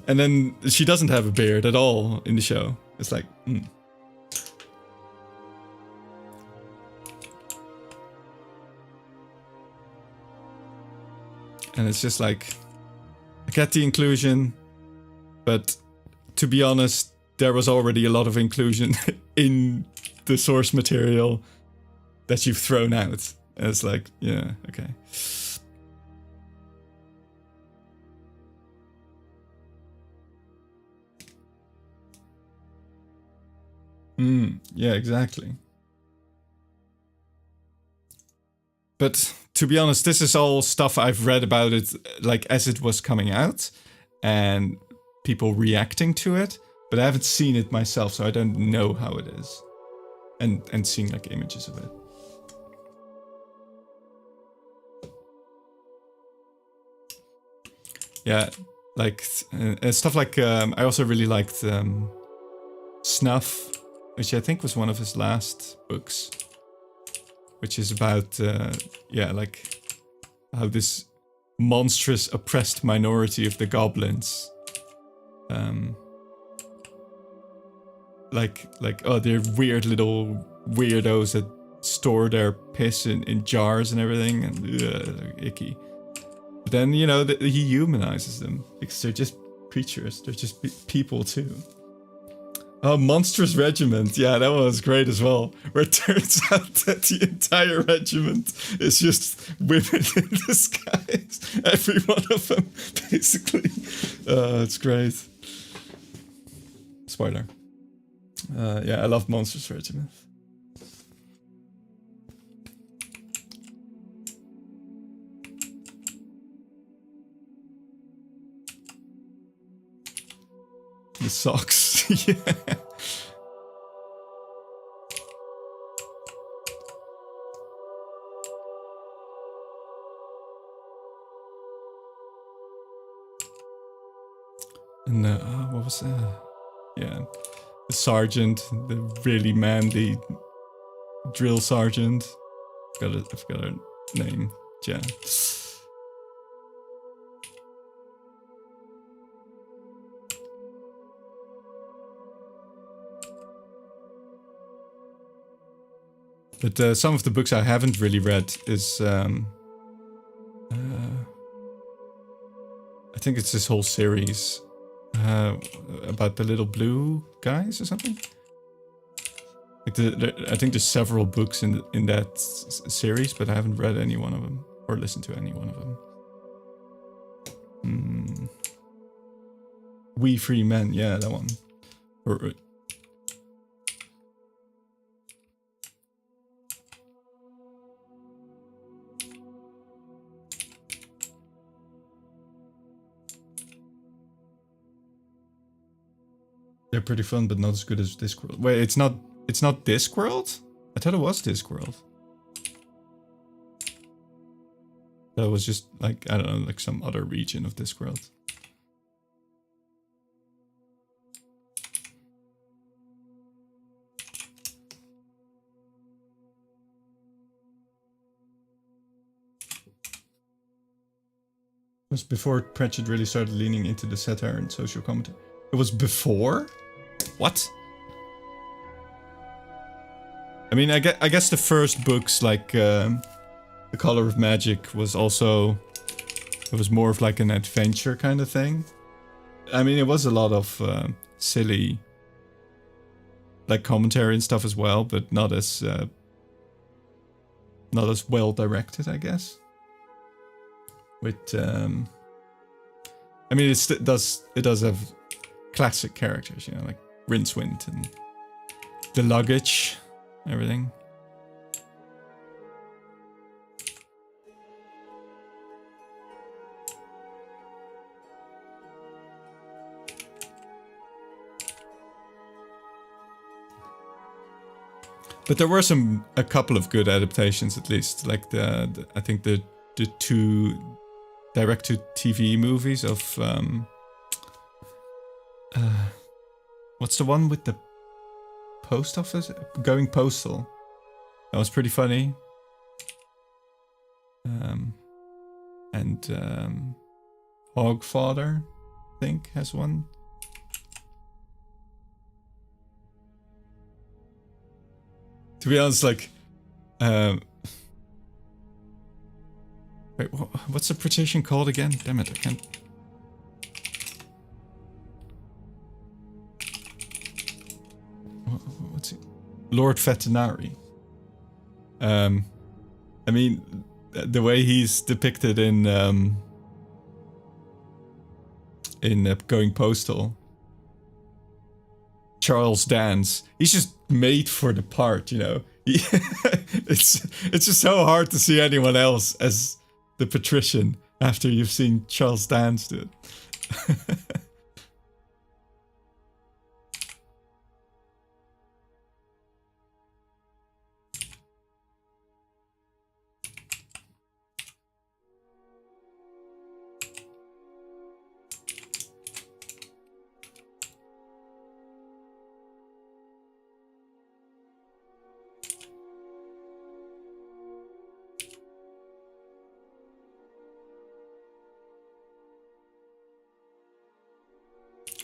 And then she doesn't have a beard at all in the show. It's like, And it's just like, I get the inclusion, but to be honest, there was already a lot of inclusion in the source material that you've thrown out. And it's like, yeah, okay. Yeah, exactly. But to be honest, this is all stuff I've read about it, like, as it was coming out, and people reacting to it, but I haven't seen it myself, so I don't know how it is. And seeing, like, images of it. Yeah, like, stuff like, I also really liked Snuff, which I think was one of his last books, which is about, yeah, like, how this monstrous oppressed minority of the goblins, oh, they're weird little weirdos that store their piss in jars and everything, and they're icky. But then, you know, he humanizes them, because they're just creatures, they're just people too. Oh, Monstrous Regiment. Yeah, that one was great as well. Where it turns out that the entire regiment is just women in disguise. Every one of them, basically. It's great. That's spoiler. Yeah, I love Monsters Regiment. The socks, yeah. And what was that? Yeah, the sergeant, the really manly drill sergeant. I've got a name. Yeah. But some of the books I haven't really read is I think it's this whole series about the little blue guys or something. Like I think there's several books in that series, but I haven't read any one of them or listened to any one of them. We Free Men, yeah, that one. They're pretty fun, but not as good as Discworld. Wait, it's not Discworld? I thought it was Discworld. That was just like, I don't know, like some other region of Discworld. It was before Pratchett really started leaning into the satire and social commentary. It was before? What? I mean, I guess the first books, like The Color of Magic, was also... It was more of like an adventure kind of thing. I mean, it was a lot of silly... like commentary and stuff as well, but not as well directed, I guess. With... I mean, it does have classic characters, you know, like Rincewind and the luggage, everything. But there were a couple of good adaptations, at least, like I think the two direct-to-TV movies of what's the one with the post office? Going Postal. That was pretty funny. And Hogfather, I think, has one. To be honest, like, wait, what's the petition called again? Damn it, I can't. What's it? Lord Vetinari. I mean, the way he's depicted in Going Postal. Charles Dance. He's just made for the part, you know. It's just so hard to see anyone else as the patrician after you've seen Charles Dance do it.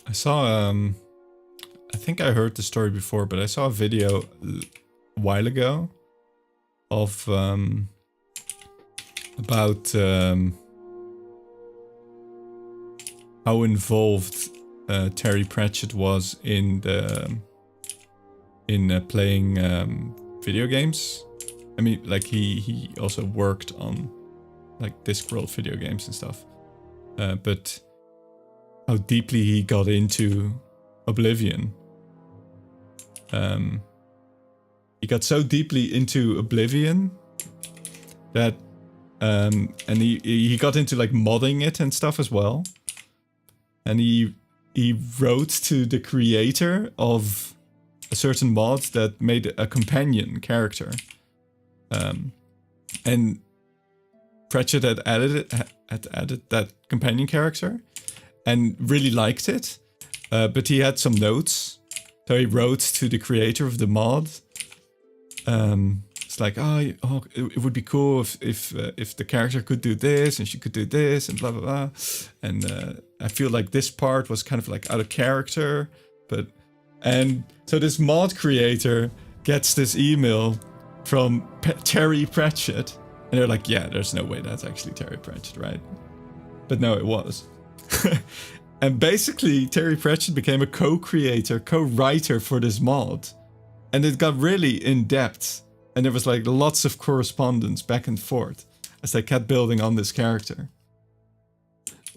I saw, I think I heard the story before, but I saw a video a while ago of, about, how involved Terry Pratchett was in playing video games. I mean, like he also worked on like Discworld video games and stuff, but how deeply he got into Oblivion he got so deeply into Oblivion that and he got into like modding it and stuff as well. And he wrote to the creator of a certain mod that made a companion character. And Pratchett had added that companion character and really liked it. But he had some notes. So he wrote to the creator of the mod. It's like, it would be cool if the character could do this and she could do this and blah blah blah. And I feel like this part was kind of like out of character. And so this mod creator gets this email from Terry Pratchett, and they're like, yeah, there's no way that's actually Terry Pratchett, right? But no, it was. And basically, Terry Pratchett became a co-creator, co-writer for this mod. And it got really in-depth. And there was like lots of correspondence back and forth as they kept building on this character.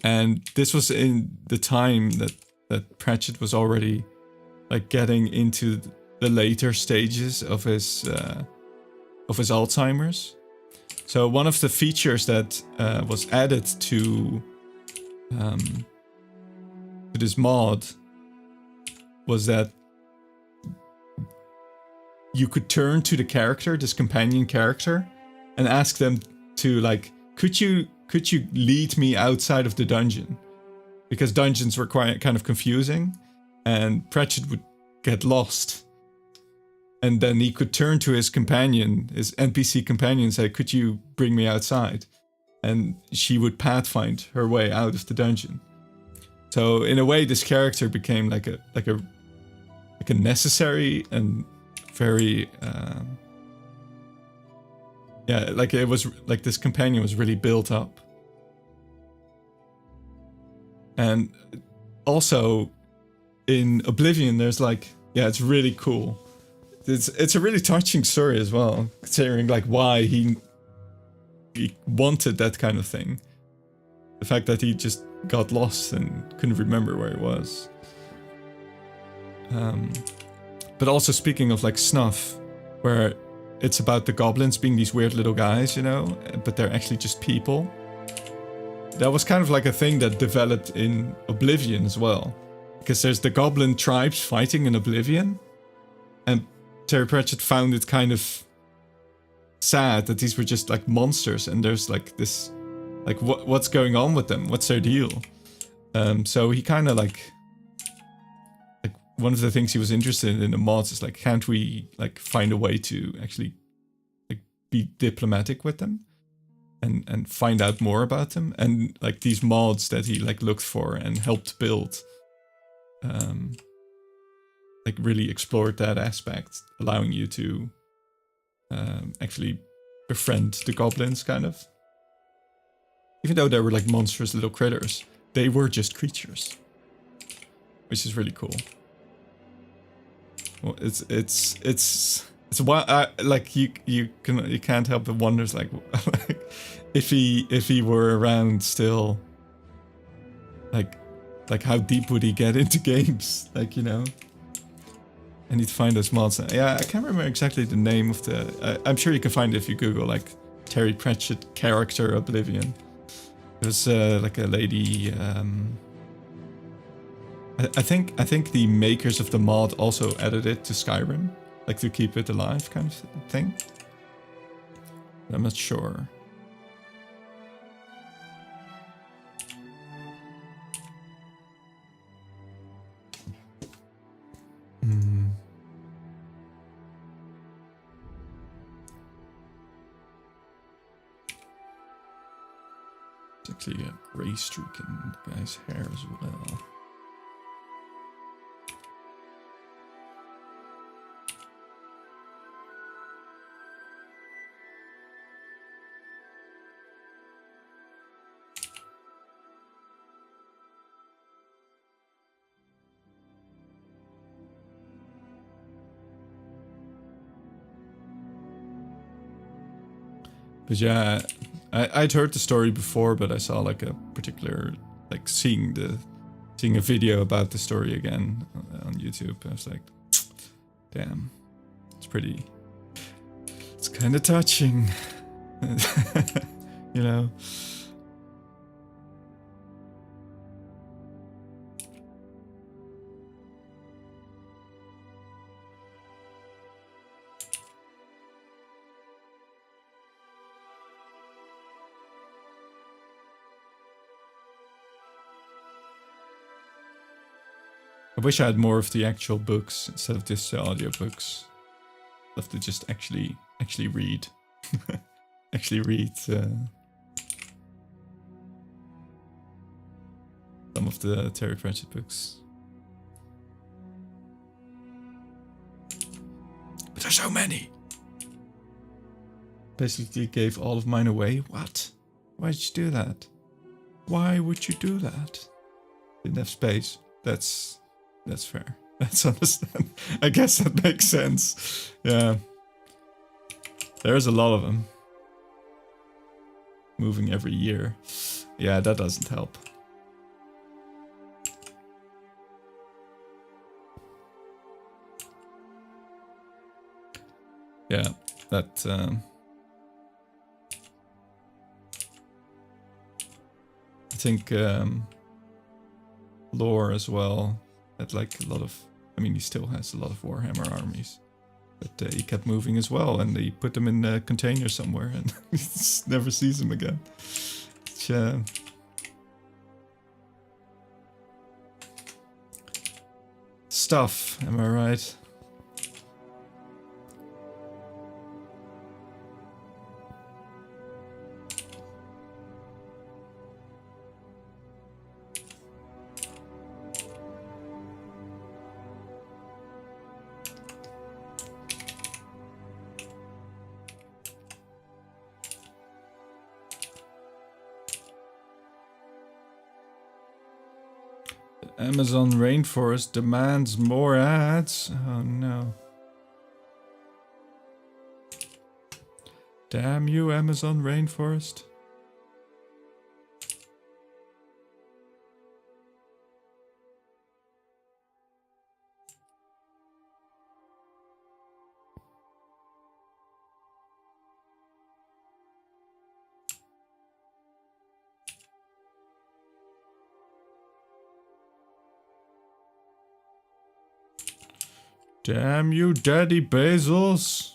And this was in the time that Pratchett was already like getting into the later stages of his Alzheimer's. So one of the features that was added to this mod was that you could turn to the character, this companion character, and ask them to like, could you lead me outside of the dungeon? Because dungeons were quite kind of confusing, and Pratchett would get lost. And then he could turn to his companion, his NPC companion, and say, could you bring me outside? And she would pathfind her way out of the dungeon. So in a way, this character became like a necessary and very like it was like this companion was really built up. And also in Oblivion, there's like, yeah, it's really cool. It's a really touching story as well, considering like why he wanted that kind of thing. The fact that he just got lost and couldn't remember where he was. But also speaking of like Snuff, where it's about the goblins being these weird little guys, you know, but they're actually just people. That was kind of like a thing that developed in Oblivion as well. Because there's the goblin tribes fighting in Oblivion. And Terry Pratchett found it kind of sad that these were just like monsters, and there's like this, like what's going on with them? What's their deal? So he kind of like one of the things he was interested in the mods is like, can't we like find a way to actually like be diplomatic with them and find out more about them? And like these mods that he like looked for and helped build, like really explored that aspect, allowing you to actually befriend the goblins, kind of. Even though they were like monstrous little critters, they were just creatures, which is really cool. Well, it's why like you can't help but wonder like if he were around still, like how deep would he get into games, like, you know. I need to find those mods. Yeah, I can't remember exactly the name of the... I'm sure you can find it if you Google, like, Terry Pratchett character Oblivion. It was like a lady... I think the makers of the mod also added it to Skyrim, like to keep it alive kind of thing. I'm not sure. There's actually a grey streak in the guy's hair as well. But yeah, I'd heard the story before, but I saw like a particular, like seeing a video about the story again on YouTube. I was like, Damn. It's pretty... It's kind of touching. You know? I wish I had more of the actual books instead of just the audiobooks. I'd love to just actually read. Actually read some of the Terry Pratchett books. But there's so many! Basically gave all of mine away. What? Why did you do that? Why would you do that? Didn't have space. That's fair. That's understand. I guess that makes sense. Yeah. There's a lot of them. Moving every year. Yeah, that doesn't help. Yeah, that... I think lore as well had like a lot of... I mean, he still has a lot of Warhammer armies. But he kept moving as well, and he put them in a container somewhere, and he just never sees them again. Which, stuff, am I right? Amazon rainforest demands more ads. Oh no. Damn you, Amazon rainforest. Damn you, Daddy Bezos.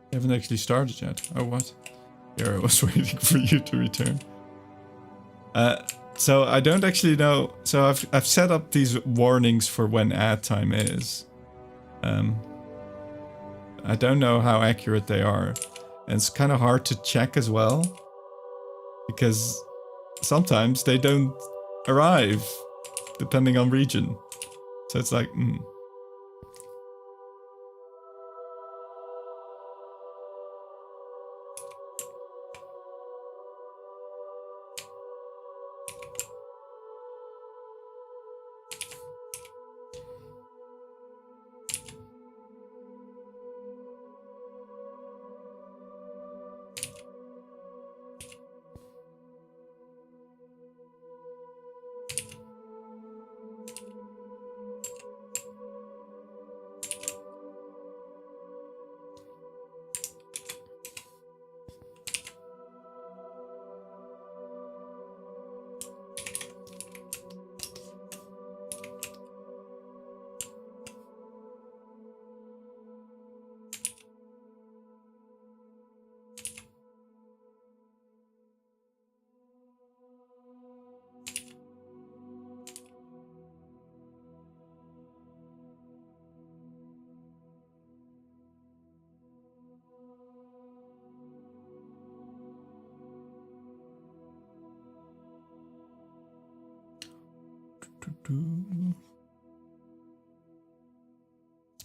I haven't actually started yet. Oh, what? Here, I was waiting for you to return. So I don't actually know. So I've set up these warnings for when ad time is. I don't know how accurate they are. And it's kind of hard to check as well. Because sometimes they don't arrive, depending on region. So it's like,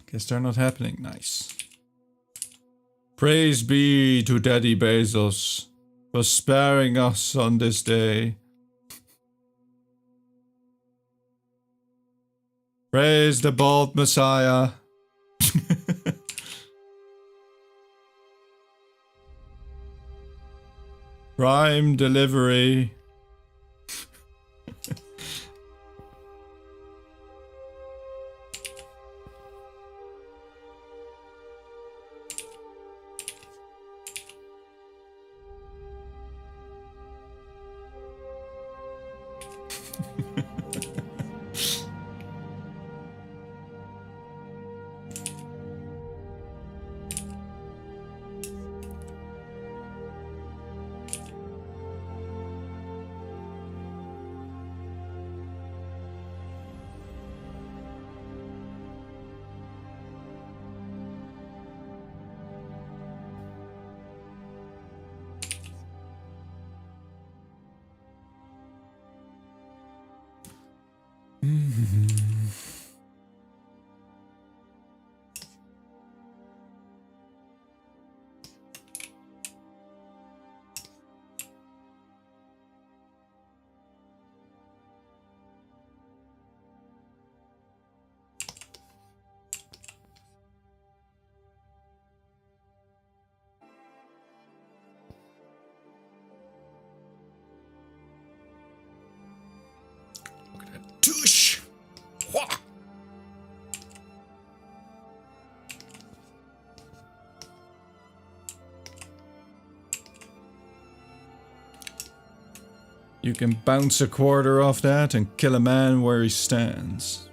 Guess they're not happening. Nice. Praise be to Daddy Bezos for sparing us on this day. Praise the bald Messiah. Prime delivery. Tush! Wha! You can bounce a quarter off that and kill a man where he stands.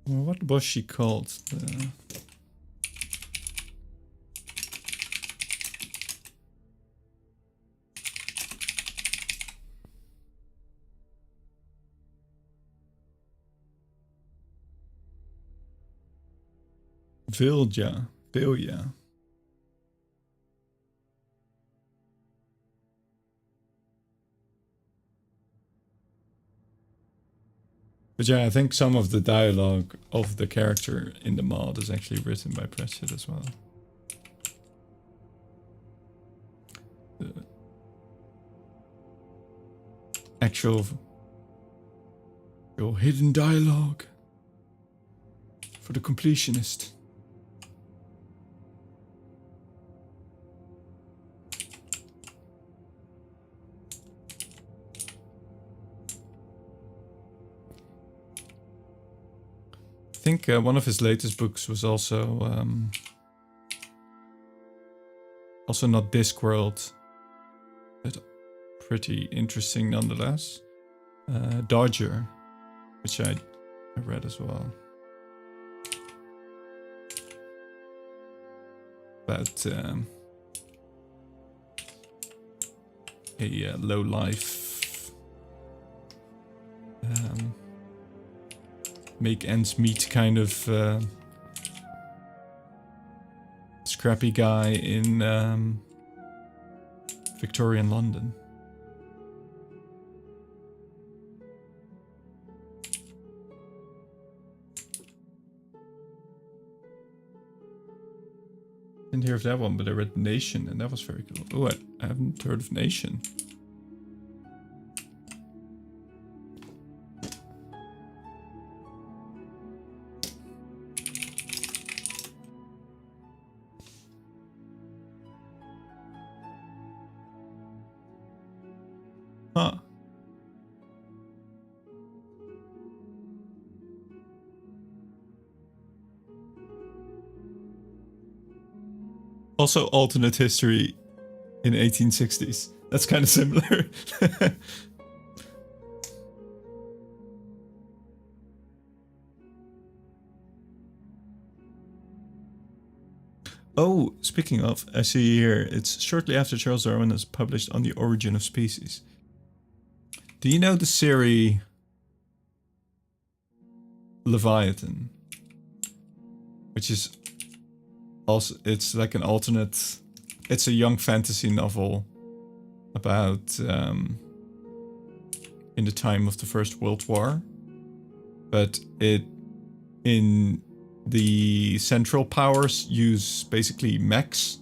Well, what was she called? Vilja. Vilja. But yeah, I think some of the dialogue of the character in the mod is actually written by Pratchett as well. The actual hidden dialogue for the completionist. I think one of his latest books was also not Discworld, but pretty interesting nonetheless. Dodger, which I read as well. About a low life make ends meet kind of scrappy guy in Victorian London. Didn't hear of that one, but I read Nation, and that was very cool. Oh, I haven't heard of Nation. Huh. Also alternate history in 1860s. That's kind of similar. Oh, speaking of, I see here, it's shortly after Charles Darwin has published On the Origin of Species. Do you know the series Leviathan? Which is also, it's like an alternate, it's a young fantasy novel about in the time of the First World War. But in the Central Powers use basically mechs,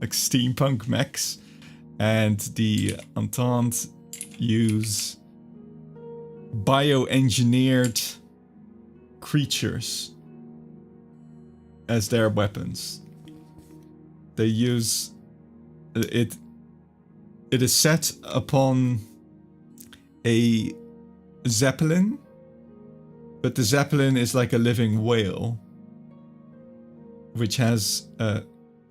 like steampunk mechs, and the Entente use bioengineered creatures as their weapons. They use it. It is set upon a zeppelin, but the zeppelin is like a living whale, which has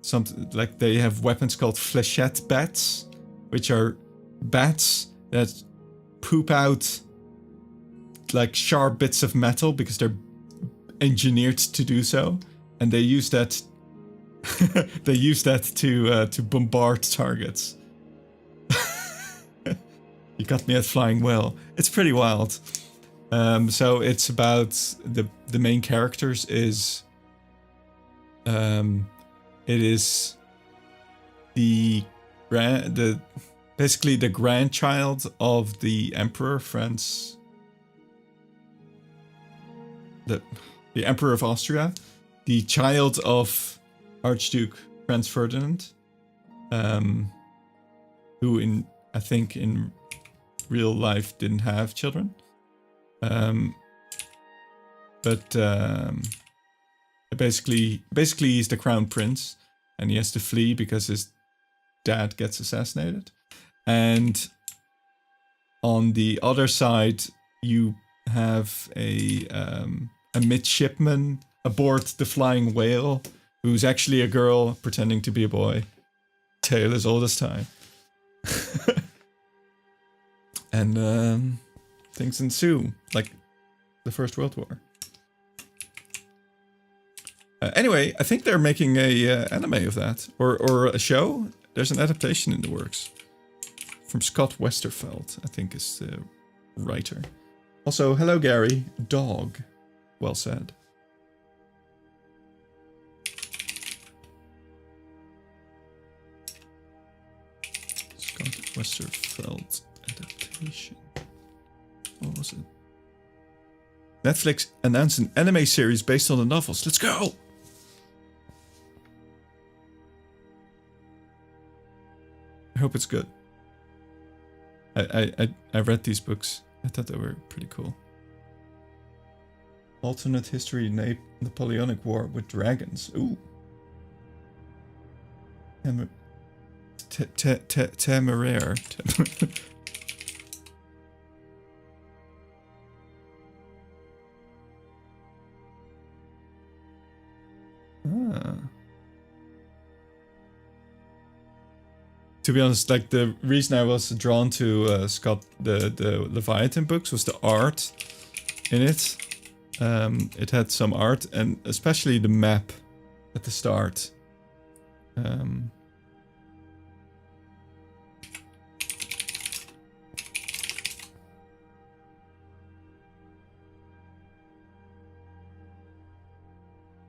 something like they have weapons called flechette bats, which are bats that poop out like sharp bits of metal because they're engineered to do so, and they use that. They use that to bombard targets. You got me at flying whale. It's pretty wild. So it's about the main characters is it is basically the grandchild of the Emperor Franz, the Emperor of Austria, the child of Archduke Franz Ferdinand, who I think in real life didn't have children. But basically he's the crown prince, and he has to flee because his dad gets assassinated. And on the other side, you have a midshipman aboard the flying whale, who's actually a girl pretending to be a boy. Tale as old as time. And things ensue, like the First World War. Anyway, I think they're making a anime of that, or a show. There's an adaptation in the works from Scott Westerfeld, I think is the writer. Also, hello Gary, dog. Well said. Scott Westerfeld adaptation. What was it? Netflix announced an anime series based on the novels. Let's go! I hope it's good. I read these books. I thought they were pretty cool. Alternate history, Napoleonic War with dragons. Ooh. Temeraire. To be honest, like the reason I was drawn to Scott, the Leviathan books, was the art in it. It had some art, and especially the map at the start.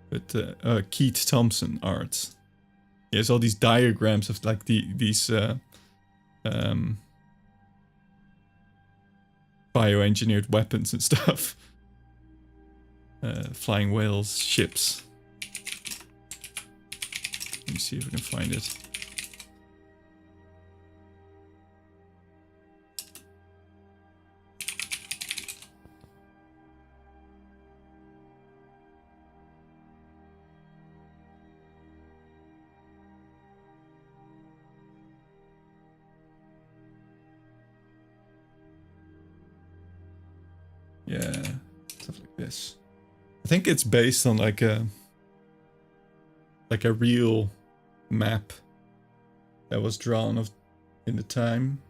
But Keith Thompson art. He has all these diagrams of like these bioengineered weapons and stuff. Flying whales, ships. me see if I can find it. Yeah, stuff like this. I think it's based on like a real map that was drawn in the time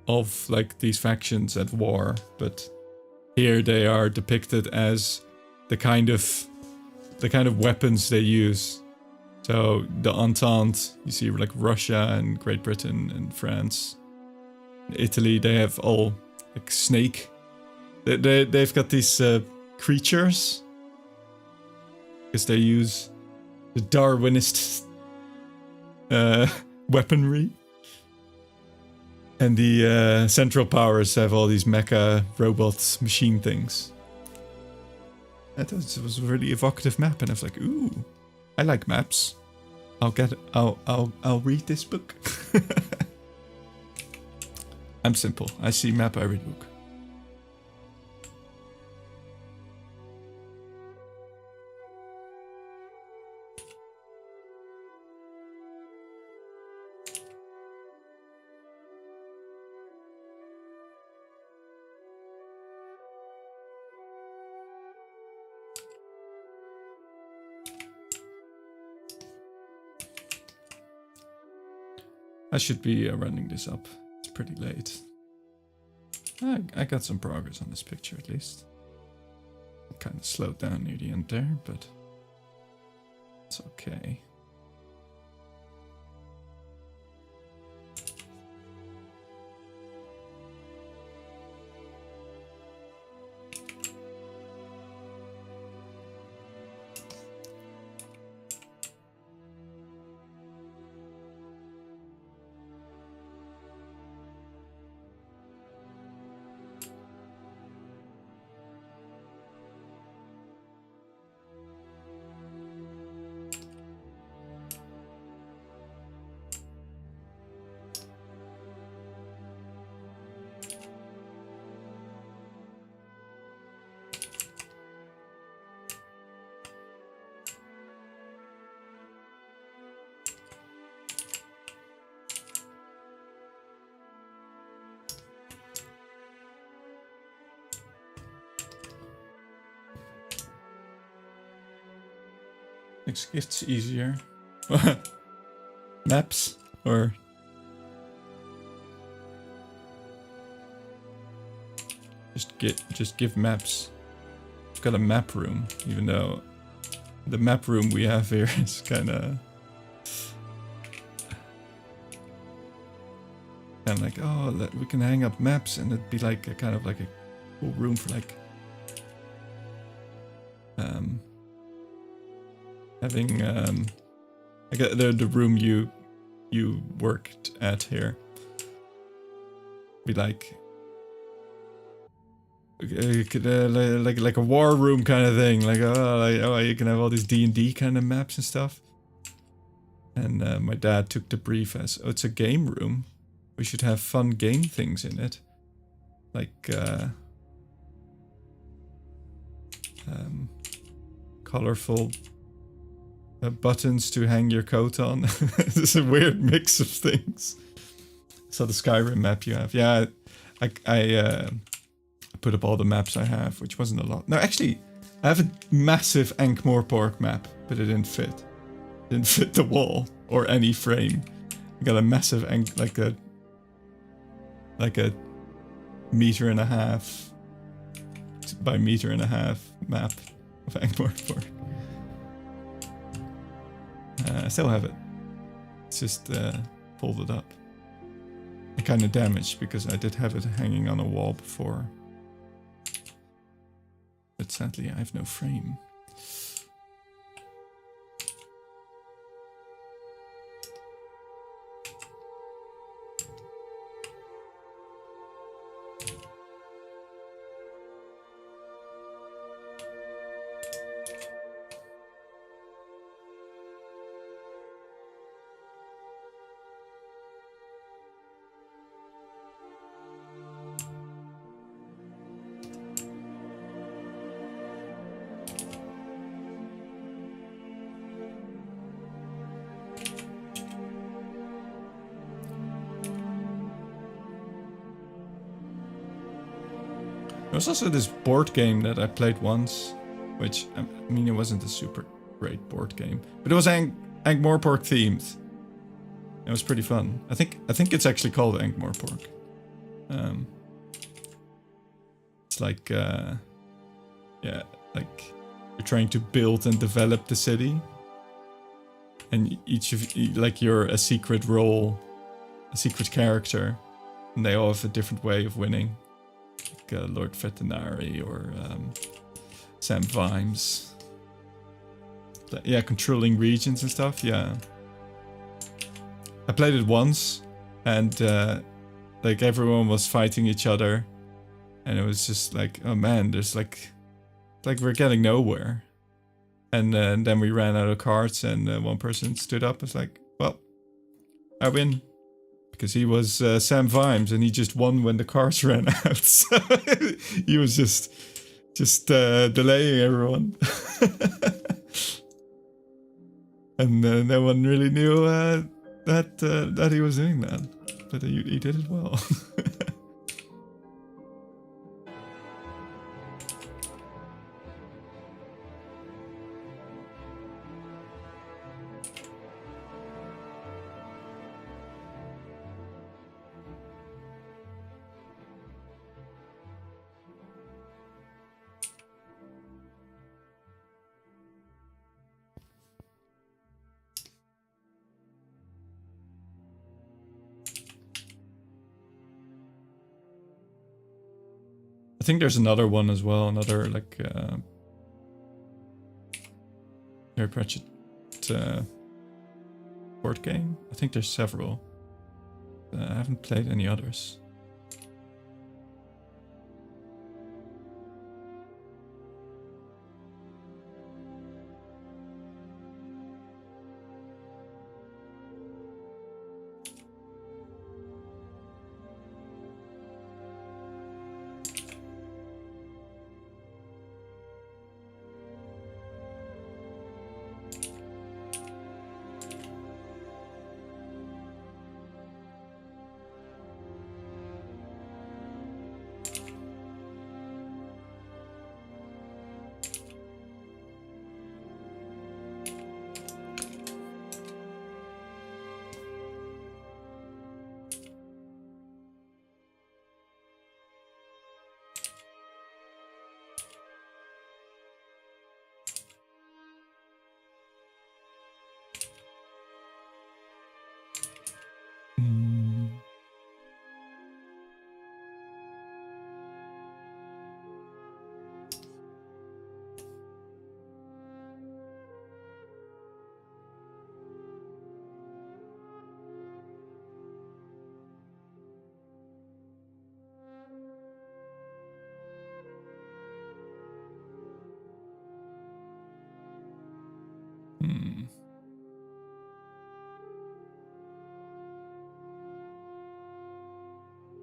of like these factions at war, but here they are depicted as the kind of weapons they use. So the Entente, you see like Russia and Great Britain and France. Italy, they have all like snake. They've got these creatures because they use the Darwinist weaponry, and the Central Powers have all these mecha robots, machine things. I thought it was a really evocative map, and I was like, ooh, I like maps. I'll read this book. I'm simple. I see map, I read book. I should be running this up. It's pretty late. I got some progress on this picture at least. Kind of slowed down near the end there, but it's okay. It's easier. Maps or just give maps. I've got a map room, even though the map room we have here is kind of like, oh, we can hang up maps, and it'd be like a kind of like a cool room for like having like the room you worked at here be like like a war room kind of thing, like you can have all these D&D kind of maps and stuff. And my dad took the brief as, oh, it's a game room, we should have fun game things in it, like colorful buttons to hang your coat on. It's a weird mix of things. So the Skyrim map you have, yeah, I put up all the maps I have, which wasn't a lot. No, actually, I have a massive Ankh-Morpork map, but it didn't fit. It didn't fit the wall or any frame. I got a massive like a meter and a half by meter and a half map of Ankh-Morpork. I still have it. It's just folded up. And kind of damaged because I did have it hanging on a wall before. But sadly, I have no frame. There's also this board game that I played once, which, I mean, it wasn't a super great board game, but it was Ankh-Morpork themed. It was pretty fun. I think it's actually called Ankh-Morpork. It's like, yeah, like you're trying to build and develop the city, and each of like you're a secret role, a secret character, and they all have a different way of winning. Like Lord Vetinari or Sam Vimes. Yeah, controlling regions and stuff. Yeah, I played it once, and like everyone was fighting each other, and it was just like, oh man, there's like we're getting nowhere. And then we ran out of cards, and one person stood up and was like, well, I win. Because he was Sam Vimes, and he just won when the cards ran out. So he was just delaying everyone. And no one really knew that he was doing that. But he did it well. I think there's another one as well, another like Terry Pratchett board game. I think there's several. I haven't played any others.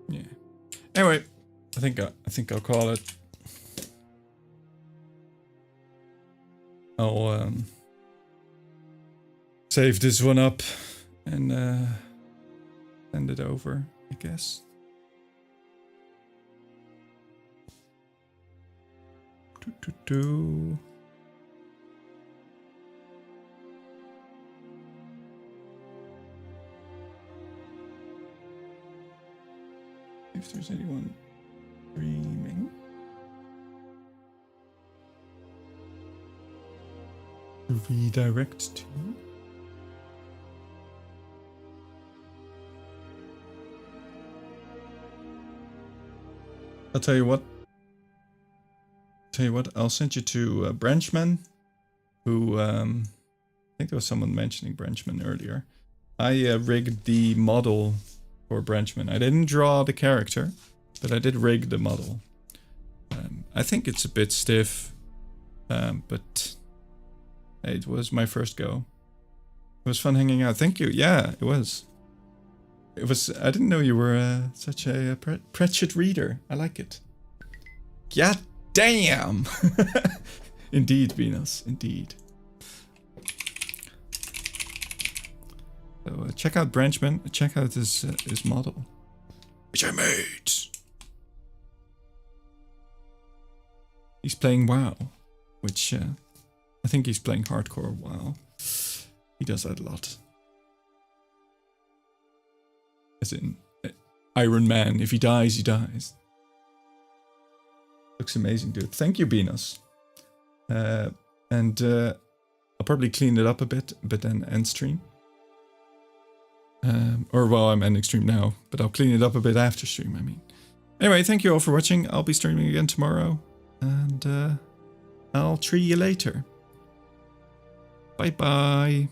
Yeah. Anyway, I think I'll call it. I'll save this one up and send it over, I guess. If there's anyone streaming. Redirect to. I'll tell you what. I'll send you to Branchman, who I think there was someone mentioning Branchman earlier. I rigged the model for Branchman. I didn't draw the character, but I did rig the model. I think it's a bit stiff, but it was my first go. It was fun hanging out. Thank you. Yeah, it was. I didn't know you were such a Pratchett reader. I like it. God damn! Indeed, Venus. Indeed. So check out Branchman. Check out his model, which I made. He's playing WoW, which I think he's playing hardcore WoW. He does that a lot. As in, Iron Man, if he dies, he dies. Looks amazing, dude. Thank you, Beanos. And I'll probably clean it up a bit, but then end stream. Or, well, I'm ending stream now, but I'll clean it up a bit after stream, I mean. Anyway, thank you all for watching. I'll be streaming again tomorrow. And I'll tree you later. Bye-bye.